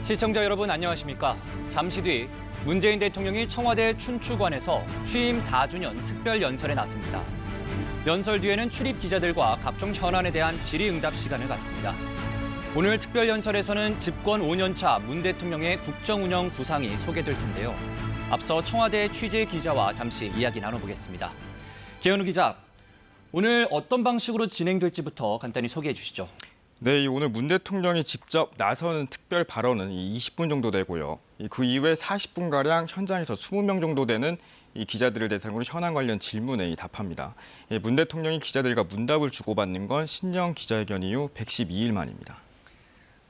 시청자 여러분 안녕하십니까? 잠시 뒤 문재인 대통령이 청와대 춘추관에서 취임 4주년 특별 연설에 나섭니다. 연설 뒤에는 출입 기자들과 각종 현안에 대한 질의응답 시간을 갖습니다. 오늘 특별 연설에서는 집권 5년차 문 대통령의 국정운영 구상이 소개될 텐데요. 앞서 청와대 취재 기자와 잠시 이야기 나눠보겠습니다. 계현우 기자, 오늘 어떤 방식으로 진행될지부터 간단히 소개해 주시죠. 네, 오늘 문 대통령이 직접 나서는 특별 발언은 20분 정도 되고요. 그 이후에 40분가량 현장에서 20명 정도 되는 이 기자들을 대상으로 현안 관련 질문에 답합니다. 문 대통령이 기자들과 문답을 주고받는 건 신년 기자회견 이후 112일 만입니다.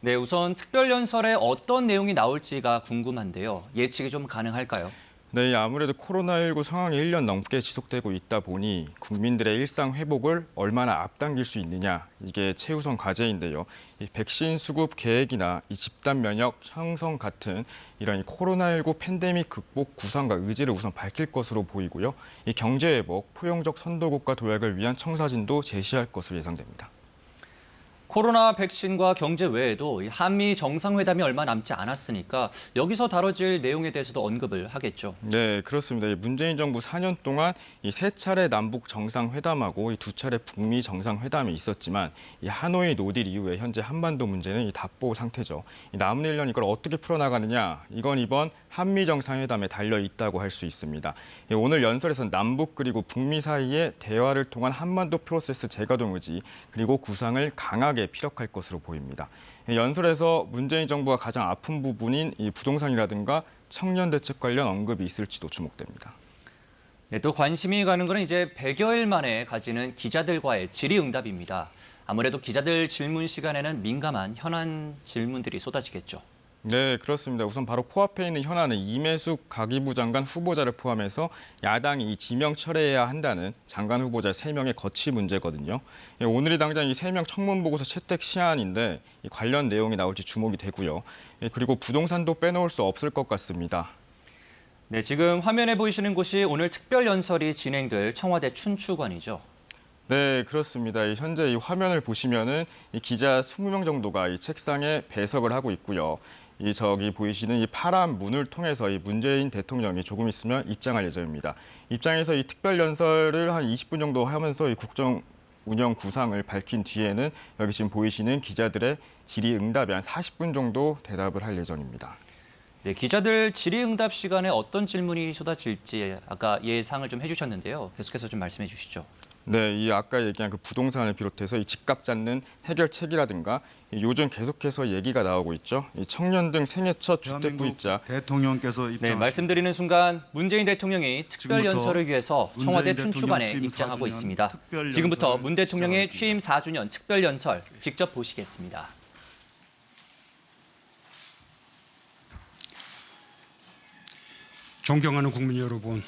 네, 우선 특별 연설에 어떤 내용이 나올지가 궁금한데요. 예측이 좀 가능할까요? 네, 아무래도 코로나19 상황이 1년 넘게 지속되고 있다 보니 국민들의 일상 회복을 얼마나 앞당길 수 있느냐, 이게 최우선 과제인데요. 이 백신 수급 계획이나 이 집단 면역 형성 같은 이런 이 코로나19 팬데믹 극복 구상과 의지를 우선 밝힐 것으로 보이고요. 이 경제 회복, 포용적 선도국가 도약을 위한 청사진도 제시할 것으로 예상됩니다. 코로나 백신과 경제 외에도 한미 정상회담이 얼마 남지 않았으니까 여기서 다뤄질 내용에 대해서도 언급을 하겠죠. 네, 그렇습니다. 문재인 정부 4년 동안 이 3차례 남북 정상회담하고 이 2차례 북미 정상회담이 있었지만 이 하노이 노딜 이후에 현재 한반도 문제는 이 답보 상태죠. 이 남은 1년 이걸 어떻게 풀어나가느냐, 이건 이번 한미 정상회담에 달려 있다고 할 수 있습니다. 오늘 연설에서는 남북 그리고 북미 사이의 대화를 통한 한반도 프로세스 재가동 의지 그리고 구상을 강하게 피력할 것으로 보입니다. 연설에서 문재인 정부가 가장 아픈 부분인 이 부동산이라든가 청년 대책 관련 언급이 있을지도 주목됩니다. 네, 또 관심이 가는 것은 이제 100여일 만에 가지는 기자들과의 질의응답입니다. 아무래도 기자들 질문 시간에는 민감한 현안 질문들이 쏟아지겠죠. 네, 그렇습니다. 우선 바로 코앞에 있는 현안은 이매숙 가기부 장관 후보자를 포함해서 야당이 지명 철회해야 한다는 장관 후보자 3명의 거취 문제거든요. 오늘이 당장 이 3명 청문보고서 채택 시한인데 관련 내용이 나올지 주목이 되고요. 그리고 부동산도 빼놓을 수 없을 것 같습니다. 네, 지금 화면에 보이시는 곳이 오늘 특별 연설이 진행될 청와대 춘추관이죠. 네, 그렇습니다. 현재 이 화면을 보시면은 이 기자 20명 정도가 이 책상에 배석을 하고 있고요. 저기 보이시는 이 파란 문을 통해서 이 문재인 대통령이 조금 있으면 입장할 예정입니다. 입장에서 이 특별 연설을 한 20분 정도 하면서 이 국정 운영 구상을 밝힌 뒤에는 여기 지금 보이시는 기자들의 질의응답에 한 40분 정도 대답을 할 예정입니다. 네, 기자들 질의응답 시간에 어떤 질문이 쏟아질지 아까 예상을 좀 해주셨는데요. 계속해서 좀 말씀해 주시죠. 네, 이 아까 얘기한 그 부동산을 비롯해서 이 집값 잡는 해결책이라든가 요즘 계속해서 얘기가 나오고 있죠. 이 청년 등 생애 첫 주택 구입자 대통령께서 네, 말씀드리는 순간 문재인 대통령이 특별 연설을 위해서 청와대 춘추관에 입장하고 있습니다. 지금부터 문 대통령의 취임 4주년 특별 연설 직접 보시겠습니다. 존경하는 국민 여러분,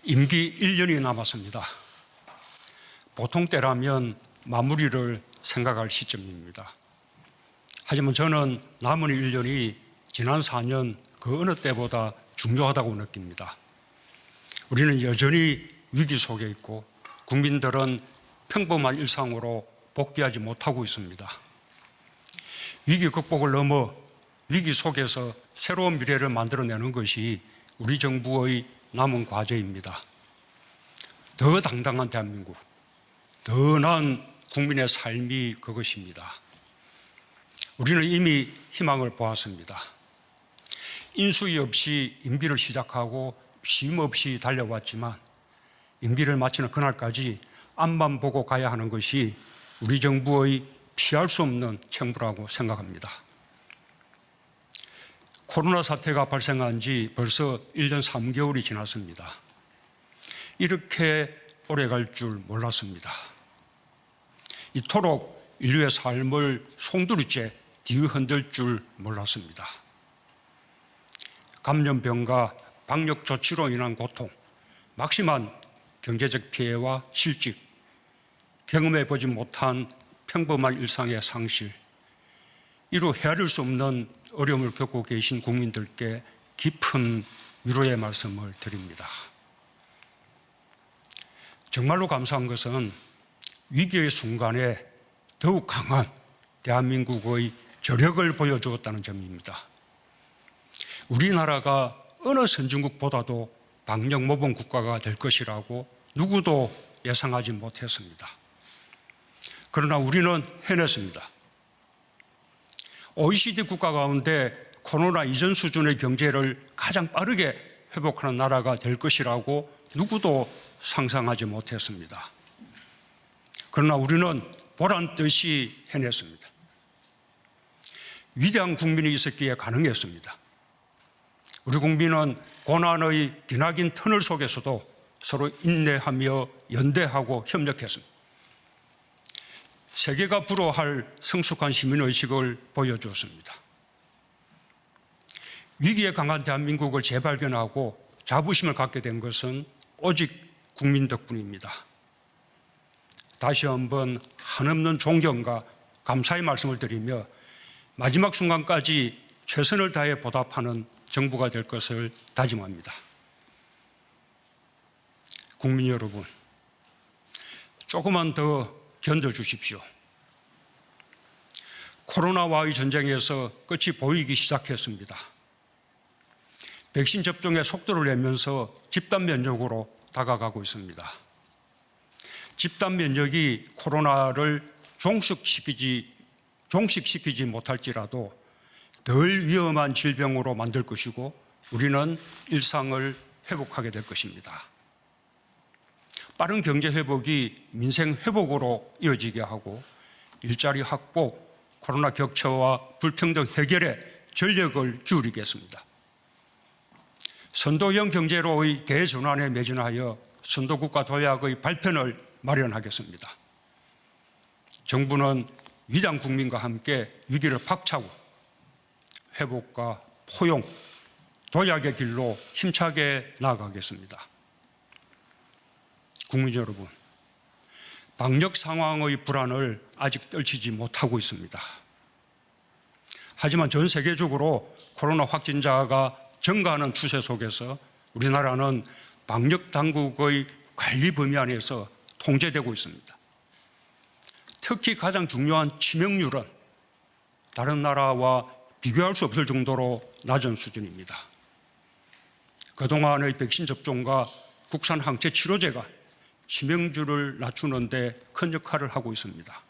임기 1년이 남았습니다. 보통 때라면 마무리를 생각할 시점입니다. 하지만 저는 남은 1년이 지난 4년 그 어느 때보다 중요하다고 느낍니다. 우리는 여전히 위기 속에 있고 국민들은 평범한 일상으로 복귀하지 못하고 있습니다. 위기 극복을 넘어 위기 속에서 새로운 미래를 만들어내는 것이 우리 정부의 남은 과제입니다. 더 당당한 대한민국, 더 나은 국민의 삶이 그것입니다. 우리는 이미 희망을 보았습니다. 인수위 없이 임기를 시작하고 쉼 없이 달려왔지만 임기를 마치는 그날까지 앞만 보고 가야 하는 것이 우리 정부의 피할 수 없는 책무라고 생각합니다. 코로나 사태가 발생한 지 벌써 1년 3개월이 지났습니다. 이렇게 오래 갈 줄 몰랐습니다. 이토록 인류의 삶을 송두리째 뒤흔들 줄 몰랐습니다. 감염병과 방역 조치로 인한 고통, 막심한 경제적 피해와 실직, 경험해보지 못한 평범한 일상의 상실, 이루 헤아릴 수 없는 어려움을 겪고 계신 국민들께 깊은 위로의 말씀을 드립니다. 정말로 감사한 것은 위기의 순간에 더욱 강한 대한민국의 저력을 보여주었다는 점입니다. 우리나라가 어느 선진국보다도 방역 모범 국가가 될 것이라고 누구도 예상하지 못했습니다. 그러나 우리는 해냈습니다. OECD 국가 가운데 코로나 이전 수준의 경제를 가장 빠르게 회복하는 나라가 될 것이라고 누구도 상상하지 못했습니다. 그러나 우리는 보란 듯이 해냈습니다. 위대한 국민이 있었기에 가능했습니다. 우리 국민은 고난의 기나긴 터널 속에서도 서로 인내하며 연대하고 협력했습니다. 세계가 부러워할 성숙한 시민의식을 보여주었습니다. 위기에 강한 대한민국을 재발견하고 자부심을 갖게 된 것은 오직 국민 덕분입니다. 다시 한번 한없는 존경과 감사의 말씀을 드리며 마지막 순간까지 최선을 다해 보답하는 정부가 될 것을 다짐합니다. 국민 여러분, 조금만 더 견뎌주십시오. 코로나와의 전쟁에서 끝이 보이기 시작했습니다. 백신 접종의 속도를 내면서 집단 면역으로 다가가고 있습니다. 집단 면역이 코로나를 종식시키지 못할지라도 덜 위험한 질병으로 만들 것이고 우리는 일상을 회복하게 될 것입니다. 빠른 경제 회복이 민생 회복으로 이어지게 하고 일자리 확보, 코로나 격차와 불평등 해결에 전력을 기울이겠습니다. 선도형 경제로의 대전환에 매진하여 선도국가 도약의 발편을 마련하겠습니다. 정부는 위대한 국민과 함께 위기를 박차고 회복과 포용, 도약의 길로 힘차게 나아가겠습니다. 국민 여러분, 방역 상황의 불안을 아직 떨치지 못하고 있습니다. 하지만 전 세계적으로 코로나 확진자가 증가하는 추세 속에서 우리나라는 방역 당국의 관리 범위 안에서 통제되고 있습니다. 특히 가장 중요한 치명률은 다른 나라와 비교할 수 없을 정도로 낮은 수준입니다. 그동안의 백신 접종과 국산 항체 치료제가 치명률을 낮추는 데 큰 역할을 하고 있습니다.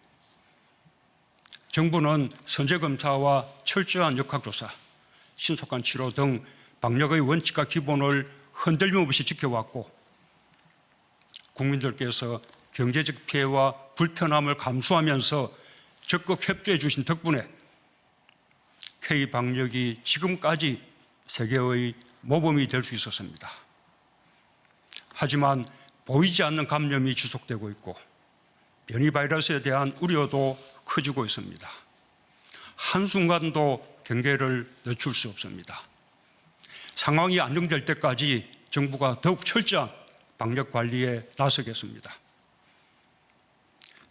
정부는 선제검사와 철저한 역학조사, 신속한 치료 등 방역의 원칙과 기본을 흔들림 없이 지켜왔고 국민들께서 경제적 피해와 불편함을 감수하면서 적극 협조해 주신 덕분에 K방역이 지금까지 세계의 모범이 될 수 있었습니다. 하지만 보이지 않는 감염이 지속되고 있고 변이 바이러스에 대한 우려도 커지고 있습니다. 한순간도 경계를 늦출 수 없습니다. 상황이 안정될 때까지 정부가 더욱 철저한 방역 관리에 나서겠습니다.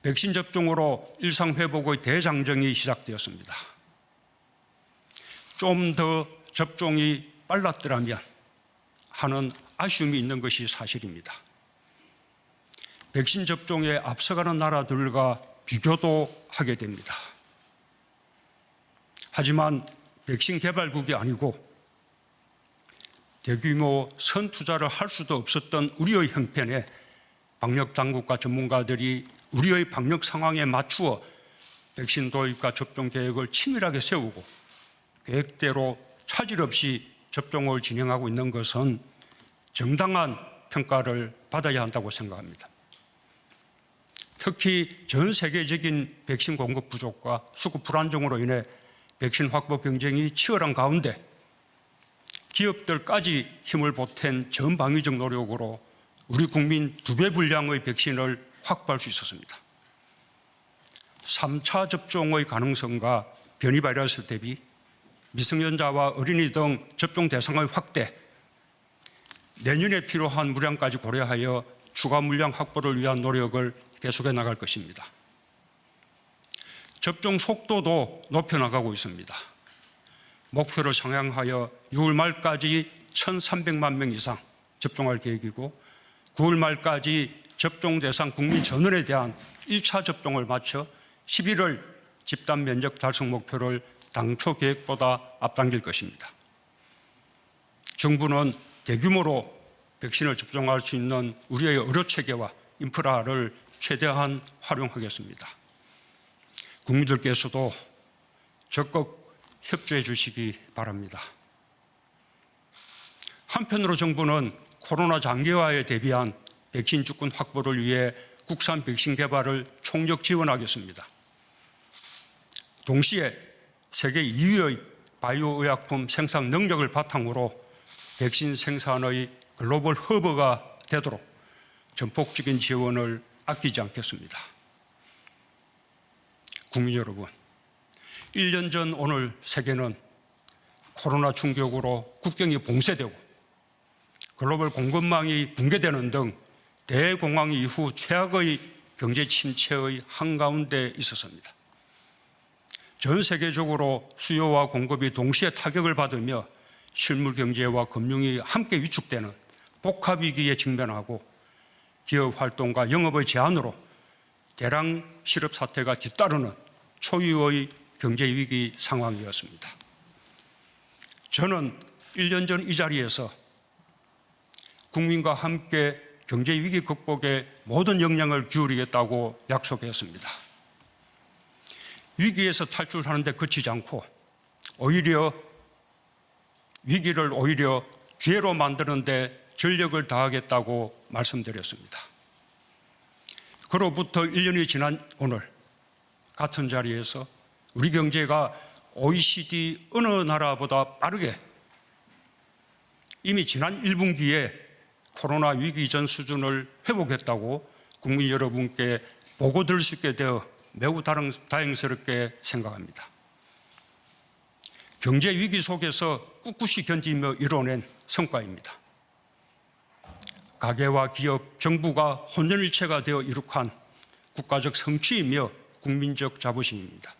백신 접종으로 일상 회복의 대장정이 시작되었습니다. 좀 더 접종이 빨랐더라면 하는 아쉬움이 있는 것이 사실입니다. 백신 접종에 앞서가는 나라들과 비교도 하게 됩니다. 하지만 백신 개발국이 아니고 대규모 선투자를 할 수도 없었던 우리의 형편에 방역 당국과 전문가들이 우리의 방역 상황에 맞추어 백신 도입과 접종 계획을 치밀하게 세우고 계획대로 차질 없이 접종을 진행하고 있는 것은 정당한 평가를 받아야 한다고 생각합니다. 특히 전 세계적인 백신 공급 부족과 수급 불안정으로 인해 백신 확보 경쟁이 치열한 가운데 기업들까지 힘을 보탠 전방위적 노력으로 우리 국민 2배 분량의 백신을 확보할 수 있었습니다. 3차 접종의 가능성과 변이 바이러스 대비 미성년자와 어린이 등 접종 대상의 확대, 내년에 필요한 물량까지 고려하여 추가 물량 확보를 위한 노력을 계속해 나갈 것입니다. 접종 속도도 높여나가고 있습니다. 목표를 상향하여 6월 말까지 1,300만 명 이상 접종할 계획이고 9월 말까지 접종 대상 국민 전원에 대한 1차 접종을 마쳐 11월 집단 면역 달성 목표를 당초 계획보다 앞당길 것입니다. 정부는 대규모로 백신을 접종할 수 있는 우리의 의료체계와 인프라를 최대한 활용하겠습니다. 국민들께서도 적극 협조해 주시기 바랍니다. 한편으로 정부는 코로나 장기화에 대비한 백신 주권 확보를 위해 국산 백신 개발을 총력 지원하겠습니다. 동시에 세계 2위의 바이오 의약품 생산 능력을 바탕으로 백신 생산의 글로벌 허브가 되도록 전폭적인 지원을 아끼지 않겠습니다. 국민 여러분, 1년 전 오늘 세계는 코로나 충격으로 국경이 봉쇄되고 글로벌 공급망이 붕괴되는 등 대공황 이후 최악의 경제 침체의 한가운데 있었습니다. 전 세계적으로 수요와 공급이 동시에 타격을 받으며 실물 경제와 금융이 함께 위축되는 복합 위기에 직면하고 기업 활동과 영업의 제한으로 대량 실업 사태가 뒤따르는 초유의 경제 위기 상황이었습니다. 저는 1년 전 이 자리에서 국민과 함께 경제 위기 극복에 모든 역량을 기울이겠다고 약속했습니다. 위기에서 탈출하는 데 그치지 않고 위기를 오히려 기회로 만드는 데 전력을 다하겠다고 말씀드렸습니다. 그로부터 1년이 지난 오늘 같은 자리에서 우리 경제가 OECD 어느 나라보다 빠르게 이미 지난 1분기에 코로나 위기 이전 수준을 회복했다고 국민 여러분께 보고 드릴 수 있게 되어 매우 다행스럽게 생각합니다. 경제 위기 속에서 꿋꿋이 견디며 이뤄낸 성과입니다. 가계와 기업, 정부가 혼연일체가 되어 이룩한 국가적 성취이며 국민적 자부심입니다.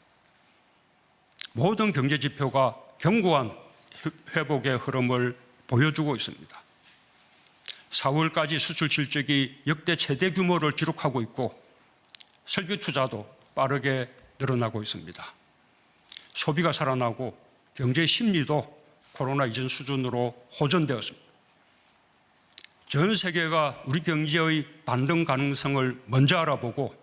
모든 경제 지표가 견고한 회복의 흐름을 보여주고 있습니다. 4월까지 수출 실적이 역대 최대 규모를 기록하고 있고 설비 투자도 빠르게 늘어나고 있습니다. 소비가 살아나고 경제 심리도 코로나 이전 수준으로 호전되었습니다. 전 세계가 우리 경제의 반등 가능성을 먼저 알아보고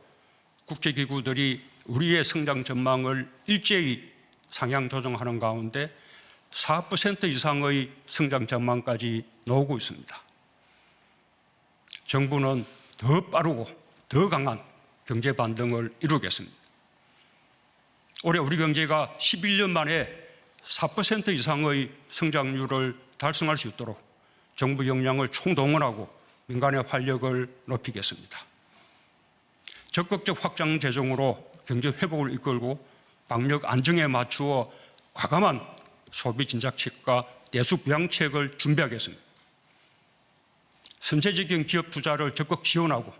국제기구들이 우리의 성장 전망을 일제히 상향 조정하는 가운데 4% 이상의 성장 전망까지 나오고 있습니다. 정부는 더 빠르고 더 강한 경제 반등을 이루겠습니다. 올해 우리 경제가 11년 만에 4% 이상의 성장률을 달성할 수 있도록 정부 역량을 총동원하고 민간의 활력을 높이겠습니다. 적극적 확장 재정으로 경제 회복을 이끌고 방역 안정에 맞추어 과감한 소비 진작책과 내수 부양책을 준비하겠습니다. 선제적인 기업 투자를 적극 지원하고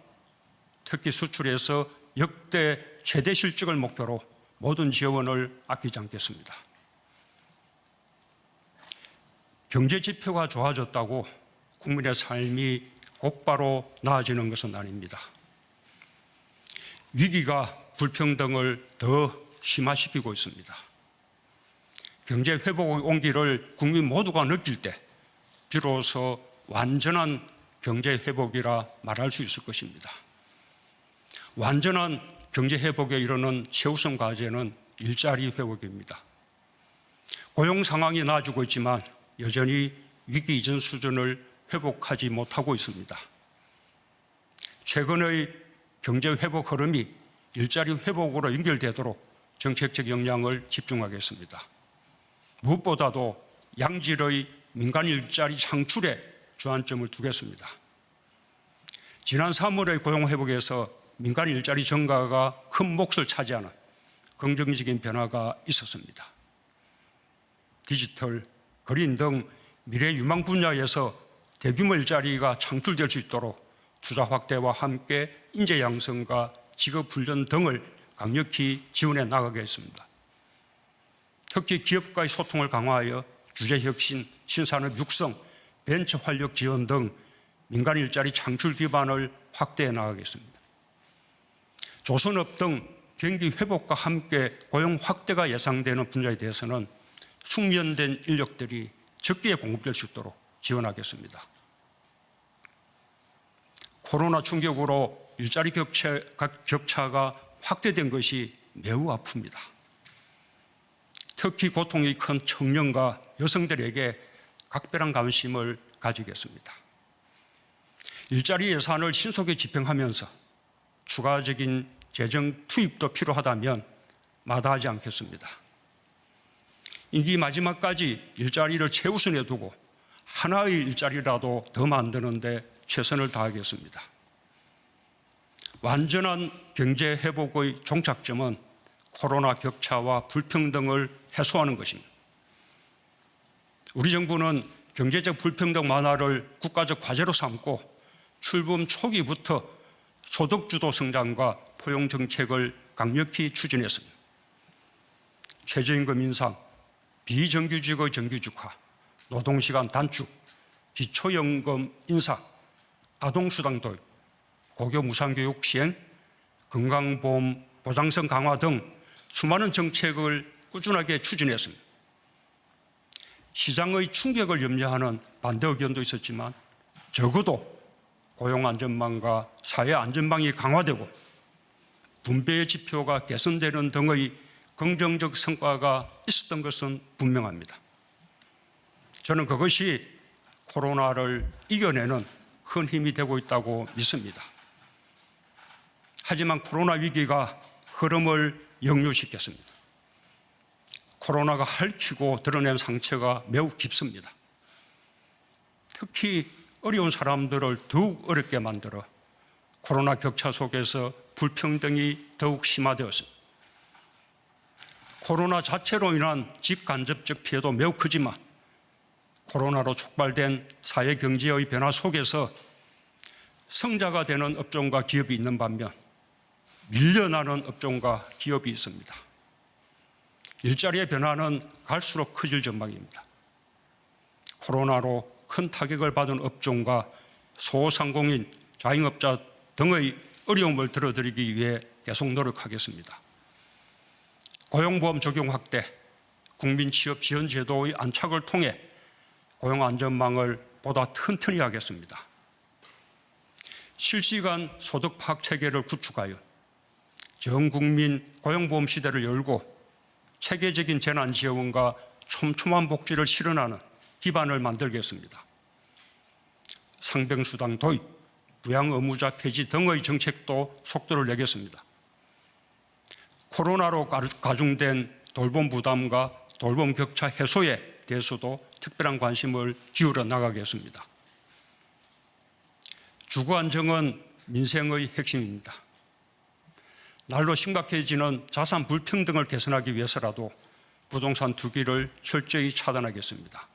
특히 수출에서 역대 최대 실적을 목표로 모든 지원을 아끼지 않겠습니다. 경제 지표가 좋아졌다고 국민의 삶이 곧바로 나아지는 것은 아닙니다. 위기가 불평등을 더 심화시키고 있습니다. 경제 회복의 온기를 국민 모두가 느낄 때 비로소 완전한 경제 회복이라 말할 수 있을 것입니다. 완전한 경제 회복에 이르는 최우선 과제는 일자리 회복입니다. 고용 상황이 나아지고 있지만 여전히 위기 이전 수준을 회복하지 못하고 있습니다. 최근의 경제 회복 흐름이 일자리 회복으로 연결되도록 정책적 역량을 집중하겠습니다. 무엇보다도 양질의 민간 일자리 창출에 주안점을 두겠습니다. 지난 3월의 고용 회복에서 민간 일자리 증가가 큰 몫을 차지하는 긍정적인 변화가 있었습니다. 디지털, 그린 등 미래 유망 분야에서 대규모 일자리가 창출될 수 있도록 투자 확대와 함께 인재 양성과 직업 훈련 등을 강력히 지원해 나가겠습니다. 특히 기업과의 소통을 강화하여 규제 혁신, 신산업 육성, 벤처 활력 지원 등 민간 일자리 창출 기반을 확대해 나가겠습니다. 조선업 등 경기 회복과 함께 고용 확대가 예상되는 분야에 대해서는 숙련된 인력들이 적기에 공급될 수 있도록 지원하겠습니다. 코로나 충격으로 일자리 격차가 확대된 것이 매우 아픕니다. 특히 고통이 큰 청년과 여성들에게 각별한 관심을 가지겠습니다. 일자리 예산을 신속히 집행하면서 추가적인 재정 투입도 필요하다면 마다하지 않겠습니다. 임기 마지막까지 일자리를 최우선에 두고 하나의 일자리라도 더 만드는 데 최선을 다하겠습니다. 완전한 경제 회복의 종착점은 코로나 격차와 불평등을 해소하는 것입니다. 우리 정부는 경제적 불평등 완화를 국가적 과제로 삼고 출범 초기부터 소득주도 성장과 포용 정책을 강력히 추진했습니다. 최저임금 인상, 비정규직의 정규직화, 노동시간 단축, 기초연금 인상, 아동수당 도입, 고교 무상교육 시행, 건강보험 보장성 강화 등 수많은 정책을 꾸준하게 추진했습니다. 시장의 충격을 염려하는 반대 의견도 있었지만 적어도 고용안전망과 사회안전망이 강화되고 분배의 지표가 개선되는 등의 긍정적 성과가 있었던 것은 분명합니다. 저는 그것이 코로나를 이겨내는 큰 힘이 되고 있다고 믿습니다. 하지만 코로나 위기가 흐름을 역류시켰습니다. 코로나가 핥히고 드러낸 상처가 매우 깊습니다. 특히 어려운 사람들을 더욱 어렵게 만들어 코로나 격차 속에서 불평등이 더욱 심화되었습니다. 코로나 자체로 인한 직간접적 피해도 매우 크지만 코로나로 촉발된 사회 경제의 변화 속에서 성자가 되는 업종과 기업이 있는 반면 밀려나는 업종과 기업이 있습니다. 일자리의 변화는 갈수록 커질 전망입니다. 코로나로 큰 타격을 받은 업종과 소상공인, 자영업자 등의 어려움을 들어드리기 위해 계속 노력하겠습니다. 고용보험 적용 확대, 국민 취업 지원 제도의 안착을 통해 고용 안전망을 보다 튼튼히 하겠습니다. 실시간 소득 파악 체계를 구축하여 전 국민 고용보험 시대를 열고 체계적인 재난 지원과 촘촘한 복지를 실현하는 기반을 만들겠습니다. 상병수당 도입, 부양 의무자 폐지 등의 정책도 속도를 내겠습니다. 코로나로 가중된 돌봄 부담과 돌봄 격차 해소에 대해서도 특별한 관심을 기울여 나가겠습니다. 주거 안정은 민생의 핵심입니다. 날로 심각해지는 자산 불평등을 개선하기 위해서라도 부동산 투기를 철저히 차단하겠습니다.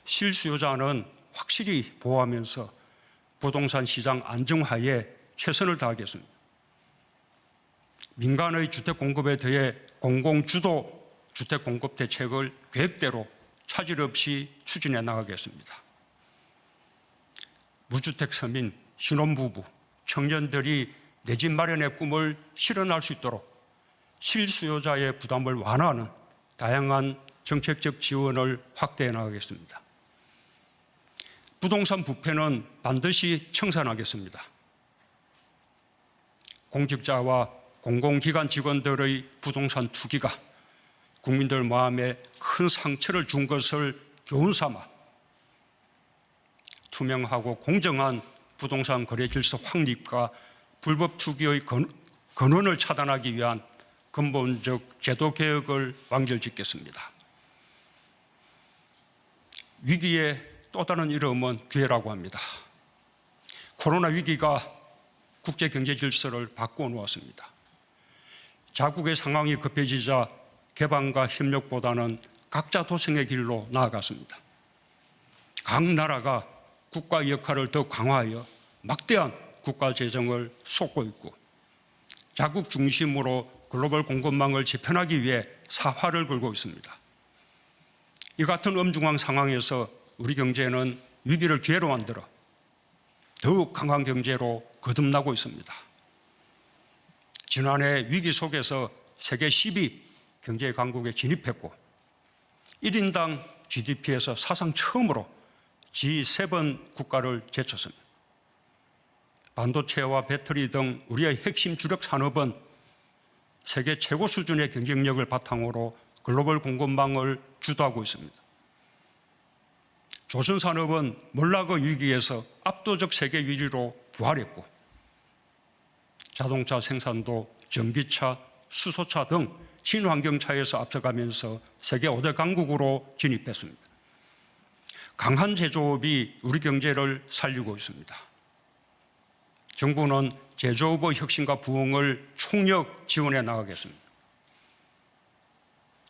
실수요자는 확실히 보호하면서 부동산 시장 안정화에 최선을 다하겠습니다. 민간의 주택 공급에 대해 공공주도 주택 공급 대책을 계획대로 차질 없이 추진해 나가겠습니다. 무주택 서민, 신혼부부, 청년들이 내 집 마련의 꿈을 실현할 수 있도록 실수요자의 부담을 완화하는 다양한 정책적 지원을 확대해 나가겠습니다. 부동산 부패는 반드시 청산하겠습니다. 공직자와 공공기관 직원들의 부동산 투기가 국민들 마음에 큰 상처를 준 것을 교훈 삼아 투명하고 공정한 부동산 거래 질서 확립과 불법 투기의 근원을 차단하기 위한 근본적 제도 개혁을 완결짓겠습니다. 위기의 또 다른 이름은 기회라고 합니다. 코로나 위기가 국제 경제 질서를 바꾸어 놓았습니다. 자국의 상황이 급해지자 개방과 협력보다는 각자 도생의 길로 나아갔습니다. 각 나라가 국가 역할을 더 강화하여 막대한 국가 재정을 쏟고 있고 자국 중심으로 글로벌 공급망을 재편하기 위해 사활을 걸고 있습니다. 이 같은 엄중한 상황에서 우리 경제는 위기를 기회로 만들어 더욱 강한 경제로 거듭나고 있습니다. 지난해 위기 속에서 세계 10위 경제 강국에 진입했고 1인당 GDP에서 사상 처음으로 G7 국가를 제쳤습니다. 반도체와 배터리 등 우리의 핵심 주력 산업은 세계 최고 수준의 경쟁력을 바탕으로 글로벌 공급망을 주도하고 있습니다. 조선산업은 몰락의 위기에서 압도적 세계 1위로 부활했고 자동차 생산도 전기차, 수소차 등 친환경차에서 앞서가면서 세계 5대 강국으로 진입했습니다. 강한 제조업이 우리 경제를 살리고 있습니다. 정부는 제조업의 혁신과 부흥을 총력 지원해 나가겠습니다.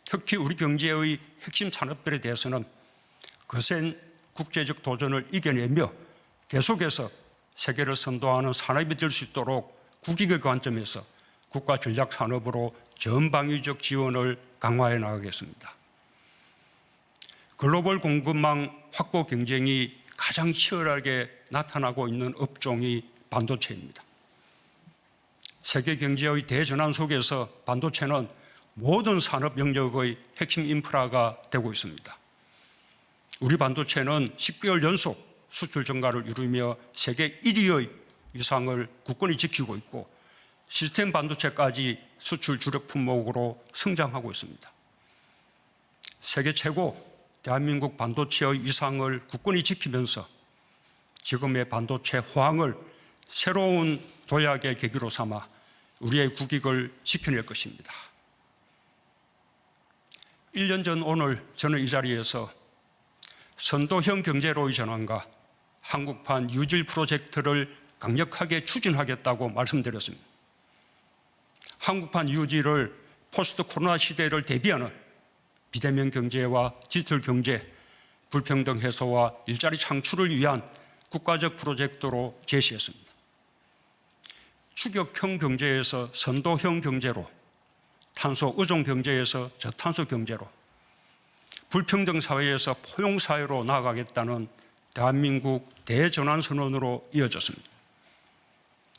특히 우리 경제의 핵심 산업들에 대해서는 거센 국제적 도전을 이겨내며 계속해서 세계를 선도하는 산업이 될 수 있도록 국익의 관점에서 국가 전략 산업으로 전방위적 지원을 강화해 나가겠습니다. 글로벌 공급망 확보 경쟁이 가장 치열하게 나타나고 있는 업종이 반도체입니다. 세계 경제의 대전환 속에서 반도체는 모든 산업 영역의 핵심 인프라가 되고 있습니다. 우리 반도체는 10개월 연속 수출 증가를 이루며 세계 1위의 위상을 굳건히 지키고 있고 시스템 반도체까지 수출 주력 품목으로 성장하고 있습니다. 세계 최고 대한민국 반도체의 위상을 굳건히 지키면서 지금의 반도체 호황을 새로운 도약의 계기로 삼아 우리의 국익을 지켜낼 것입니다. 1년 전 오늘 저는 이 자리에서 선도형 경제로의 전환과 한국판 유질 프로젝트를 강력하게 추진하겠다고 말씀드렸습니다. 한국판 유질을 포스트 코로나 시대를 대비하는 비대면 경제와 디지털 경제, 불평등 해소와 일자리 창출을 위한 국가적 프로젝트로 제시했습니다. 추격형 경제에서 선도형 경제로, 탄소 의존 경제에서 저탄소 경제로, 불평등 사회에서 포용 사회로 나아가겠다는 대한민국 대전환 선언으로 이어졌습니다.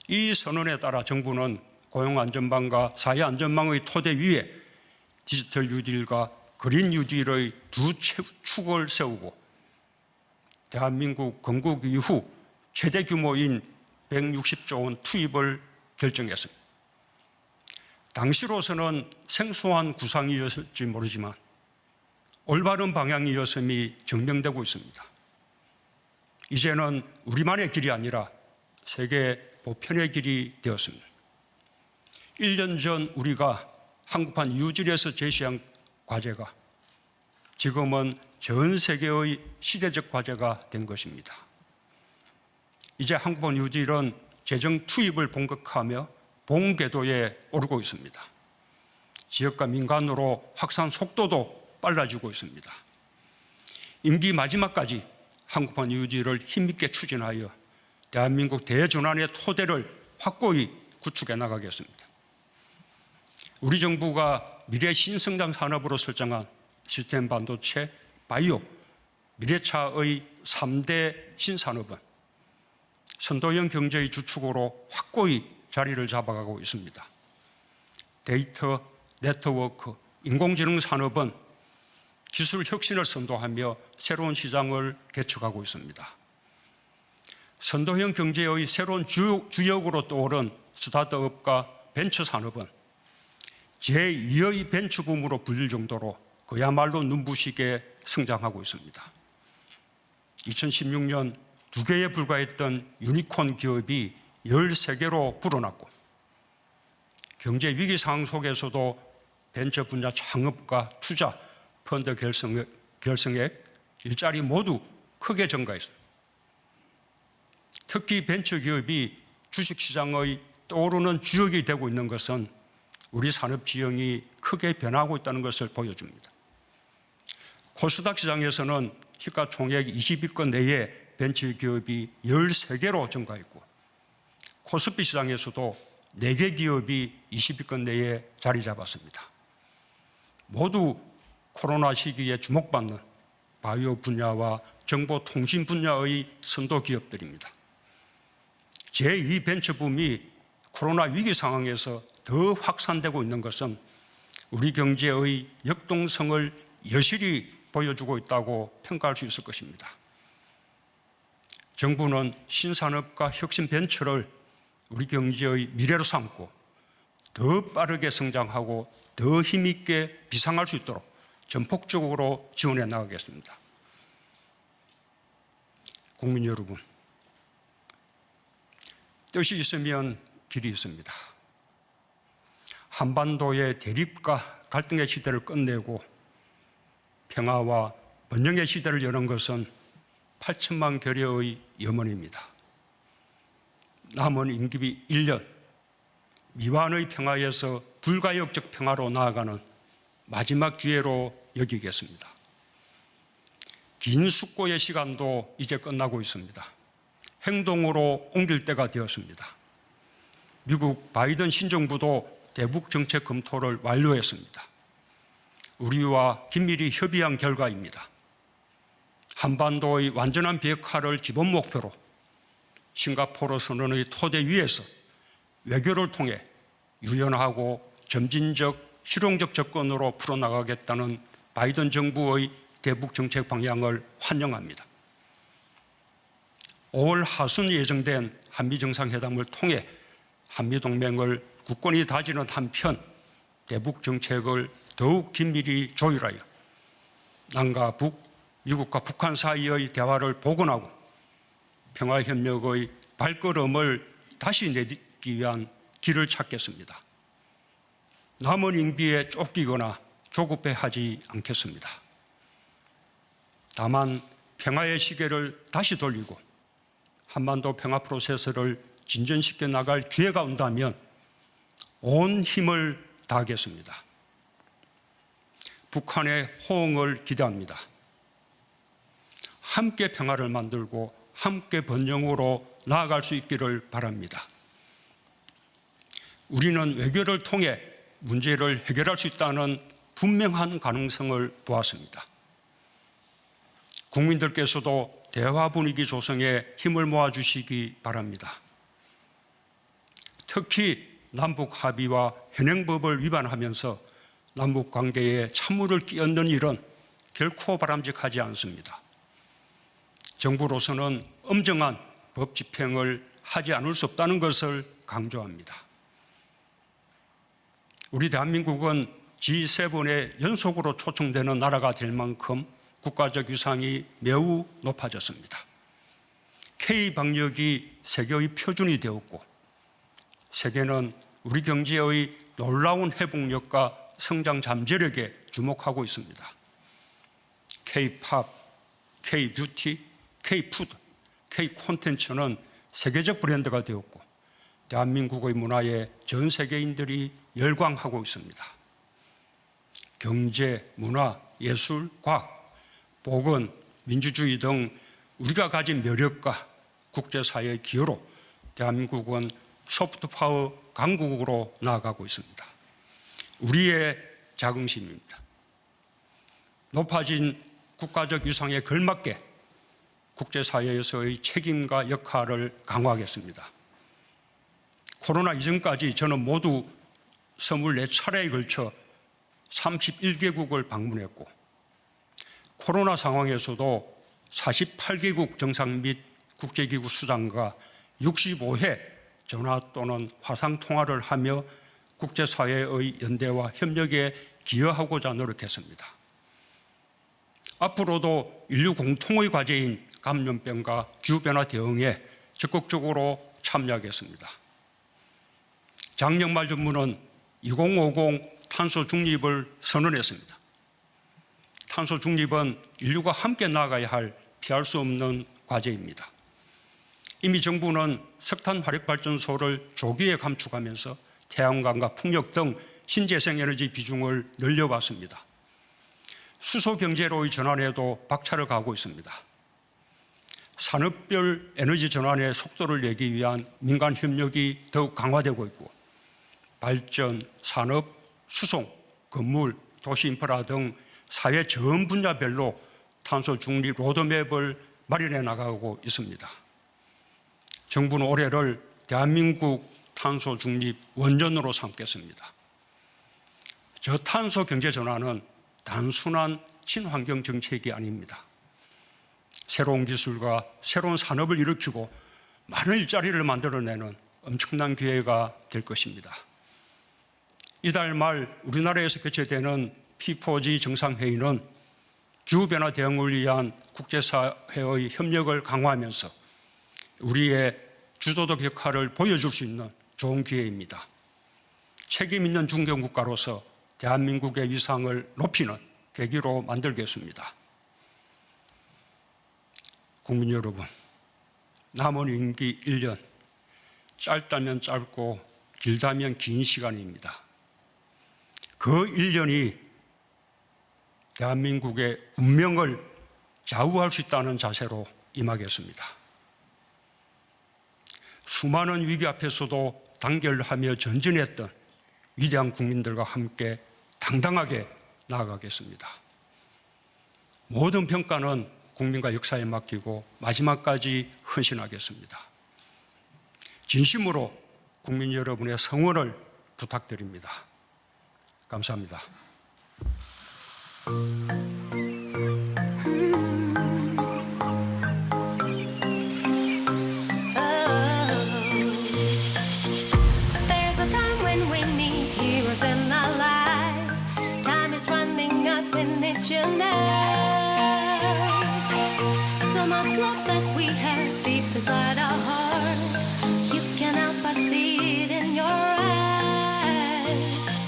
이 선언에 따라 정부는 고용 안전망과 사회 안전망의 토대 위에 디지털 뉴딜과 그린 뉴딜의 두 축을 세우고 대한민국 건국 이후 최대 규모인 160조 원 투입을 결정했습니다. 당시로서는 생소한 구상이었을지 모르지만 올바른 방향이었음이 증명되고 있습니다. 이제는 우리만의 길이 아니라 세계 보편의 길이 되었습니다. 1년 전 우리가 한국판 유질에서 제시한 과제가 지금은 전 세계의 시대적 과제가 된 것입니다. 이제 한국판 유질은 재정 투입을 본격화하며 본궤도에 오르고 있습니다. 지역과 민간으로 확산 속도도 빨라지고 있습니다. 임기 마지막까지 한국판 유지를 힘있게 추진하여 대한민국 대전환의 토대를 확고히 구축해 나가겠습니다. 우리 정부가 미래 신성장 산업으로 설정한 시스템 반도체, 바이오, 미래차의 3대 신산업은 선도형 경제의 주축으로 확고히 자리를 잡아가고 있습니다. 데이터, 네트워크, 인공지능 산업은 기술 혁신을 선도하며 새로운 시장을 개척하고 있습니다. 선도형 경제의 새로운 주역으로 떠오른 스타트업과 벤처 산업은 제2의 벤처붐으로 불릴 정도로 그야말로 눈부시게 성장하고 있습니다. 2016년 2개에 불과했던 유니콘 기업이 13개로 불어났고 경제 위기 상황 속에서도 벤처 분야 창업과 투자, 펀드 결성액, 일자리 모두 크게 증가했습니다. 특히 벤처 기업이 주식시장의 떠오르는 주역이 되고 있는 것은 우리 산업 지형이 크게 변하고 있다는 것을 보여줍니다. 코스닥 시장에서는 시가총액 20위권 내에 벤처 기업이 13개로 증가했고 코스피 시장에서도 4개 기업이 20위권 내에 자리 잡았습니다. 모두 코로나 시기에 주목받는 바이오 분야와 정보통신 분야의 선도 기업들입니다. 제2 벤처붐이 코로나 위기 상황에서 더 확산되고 있는 것은 우리 경제의 역동성을 여실히 보여주고 있다고 평가할 수 있을 것입니다. 정부는 신산업과 혁신벤처를 우리 경제의 미래로 삼고 더 빠르게 성장하고 더 힘있게 비상할 수 있도록 전폭적으로 지원해 나가겠습니다. 국민 여러분, 뜻이 있으면 길이 있습니다. 한반도의 대립과 갈등의 시대를 끝내고 평화와 번영의 시대를 여는 것은 8천만 결여의 염원입니다. 남은 임기 1년, 미완의 평화에서 불가역적 평화로 나아가는 마지막 기회로 여기겠습니다. 긴 숙고의 시간도 이제 끝나고 있습니다. 행동으로 옮길 때가 되었습니다. 미국 바이든 신정부도 대북 정책 검토를 완료했습니다. 우리와 긴밀히 협의한 결과입니다. 한반도의 완전한 비핵화를 기본 목표로 싱가포르 선언의 토대 위에서 외교를 통해 유연하고 점진적, 실용적 접근으로 풀어나가겠다는 바이든 정부의 대북 정책 방향을 환영합니다. 5월 하순 예정된 한미 정상회담을 통해 한미 동맹을 굳건히 다지는 한편 대북 정책을 더욱 긴밀히 조율하여 남과 북, 미국과 북한 사이의 대화를 복원하고 평화협력의 발걸음을 다시 내딛기 위한 길을 찾겠습니다. 남은 임기에 쫓기거나 조급해하지 않겠습니다. 다만 평화의 시계를 다시 돌리고 한반도 평화 프로세스를 진전시켜 나갈 기회가 온다면 온 힘을 다하겠습니다. 북한의 호응을 기대합니다. 함께 평화를 만들고 함께 번영으로 나아갈 수 있기를 바랍니다. 우리는 외교를 통해 문제를 해결할 수 있다는 분명한 가능성을 보았습니다. 국민들께서도 대화 분위기 조성에 힘을 모아주시기 바랍니다. 특히 남북 합의와 현행법을 위반하면서 남북 관계에 찬물을 끼얹는 일은 결코 바람직하지 않습니다. 정부로서는 엄정한 법 집행을 하지 않을 수 없다는 것을 강조합니다. 우리 대한민국은 G7에 연속으로 초청되는 나라가 될 만큼 국가적 위상이 매우 높아졌습니다. K-방역이 세계의 표준이 되었고 세계는 우리 경제의 놀라운 회복력과 성장 잠재력에 주목하고 있습니다. K-팝, K-뷰티, K-푸드, K-콘텐츠는 세계적 브랜드가 되었고 대한민국의 문화에 전 세계인들이 열광하고 있습니다. 경제, 문화, 예술, 과학, 보건, 민주주의 등 우리가 가진 매력과 국제사회의 기여로 대한민국은 소프트파워 강국으로 나아가고 있습니다. 우리의 자긍심입니다. 높아진 국가적 위상에 걸맞게 국제사회에서의 책임과 역할을 강화하겠습니다. 코로나 이전까지 저는 모두 24차례에 걸쳐 31개국을 방문했고 코로나 상황에서도 48개국 정상 및 국제기구 수장과 65회 전화 또는 화상 통화를 하며 국제사회의 연대와 협력에 기여하고자 노력했습니다. 앞으로도 인류 공통의 과제인 감염병과 기후변화 대응에 적극적으로 참여하겠습니다. 작년 말 정부는 2050 탄소 중립을 선언했습니다. 탄소 중립은 인류가 함께 나아가야 할 피할 수 없는 과제입니다. 이미 정부는 석탄 화력발전소를 조기에 감축하면서 태양광과 풍력 등 신재생에너지 비중을 늘려왔습니다. 수소경제로의 전환에도 박차를 가하고 있습니다. 산업별 에너지 전환의 속도를 내기 위한 민간 협력이 더욱 강화되고 있고 발전, 산업, 수송, 건물, 도시 인프라 등 사회 전 분야별로 탄소 중립 로드맵을 마련해 나가고 있습니다. 정부는 올해를 대한민국 탄소 중립 원전으로 삼겠습니다. 저탄소 경제 전환은 단순한 친환경 정책이 아닙니다. 새로운 기술과 새로운 산업을 일으키고 많은 일자리를 만들어내는 엄청난 기회가 될 것입니다. 이달 말 우리나라에서 개최되는 P4G 정상회의는 기후변화 대응을 위한 국제사회의 협력을 강화하면서 우리의 주도적 역할을 보여줄 수 있는 좋은 기회입니다. 책임 있는 중견국가로서 대한민국의 위상을 높이는 계기로 만들겠습니다. 국민 여러분, 남은 임기 1년, 짧다면 짧고 길다면 긴 시간입니다. 그 1년이 대한민국의 운명을 좌우할 수 있다는 자세로 임하겠습니다. 수많은 위기 앞에서도 단결하며 전진했던 위대한 국민들과 함께 당당하게 나아가겠습니다. 모든 평가는 국민과 역사에 맡기고 마지막까지 헌신하겠습니다. 진심으로 국민 여러분의 성원을 부탁드립니다. 감사합니다. There's a time when we need heroes in our lives. Time is running up and it's you now. So much love that we have deep inside our heart. You can help us see it in your eyes.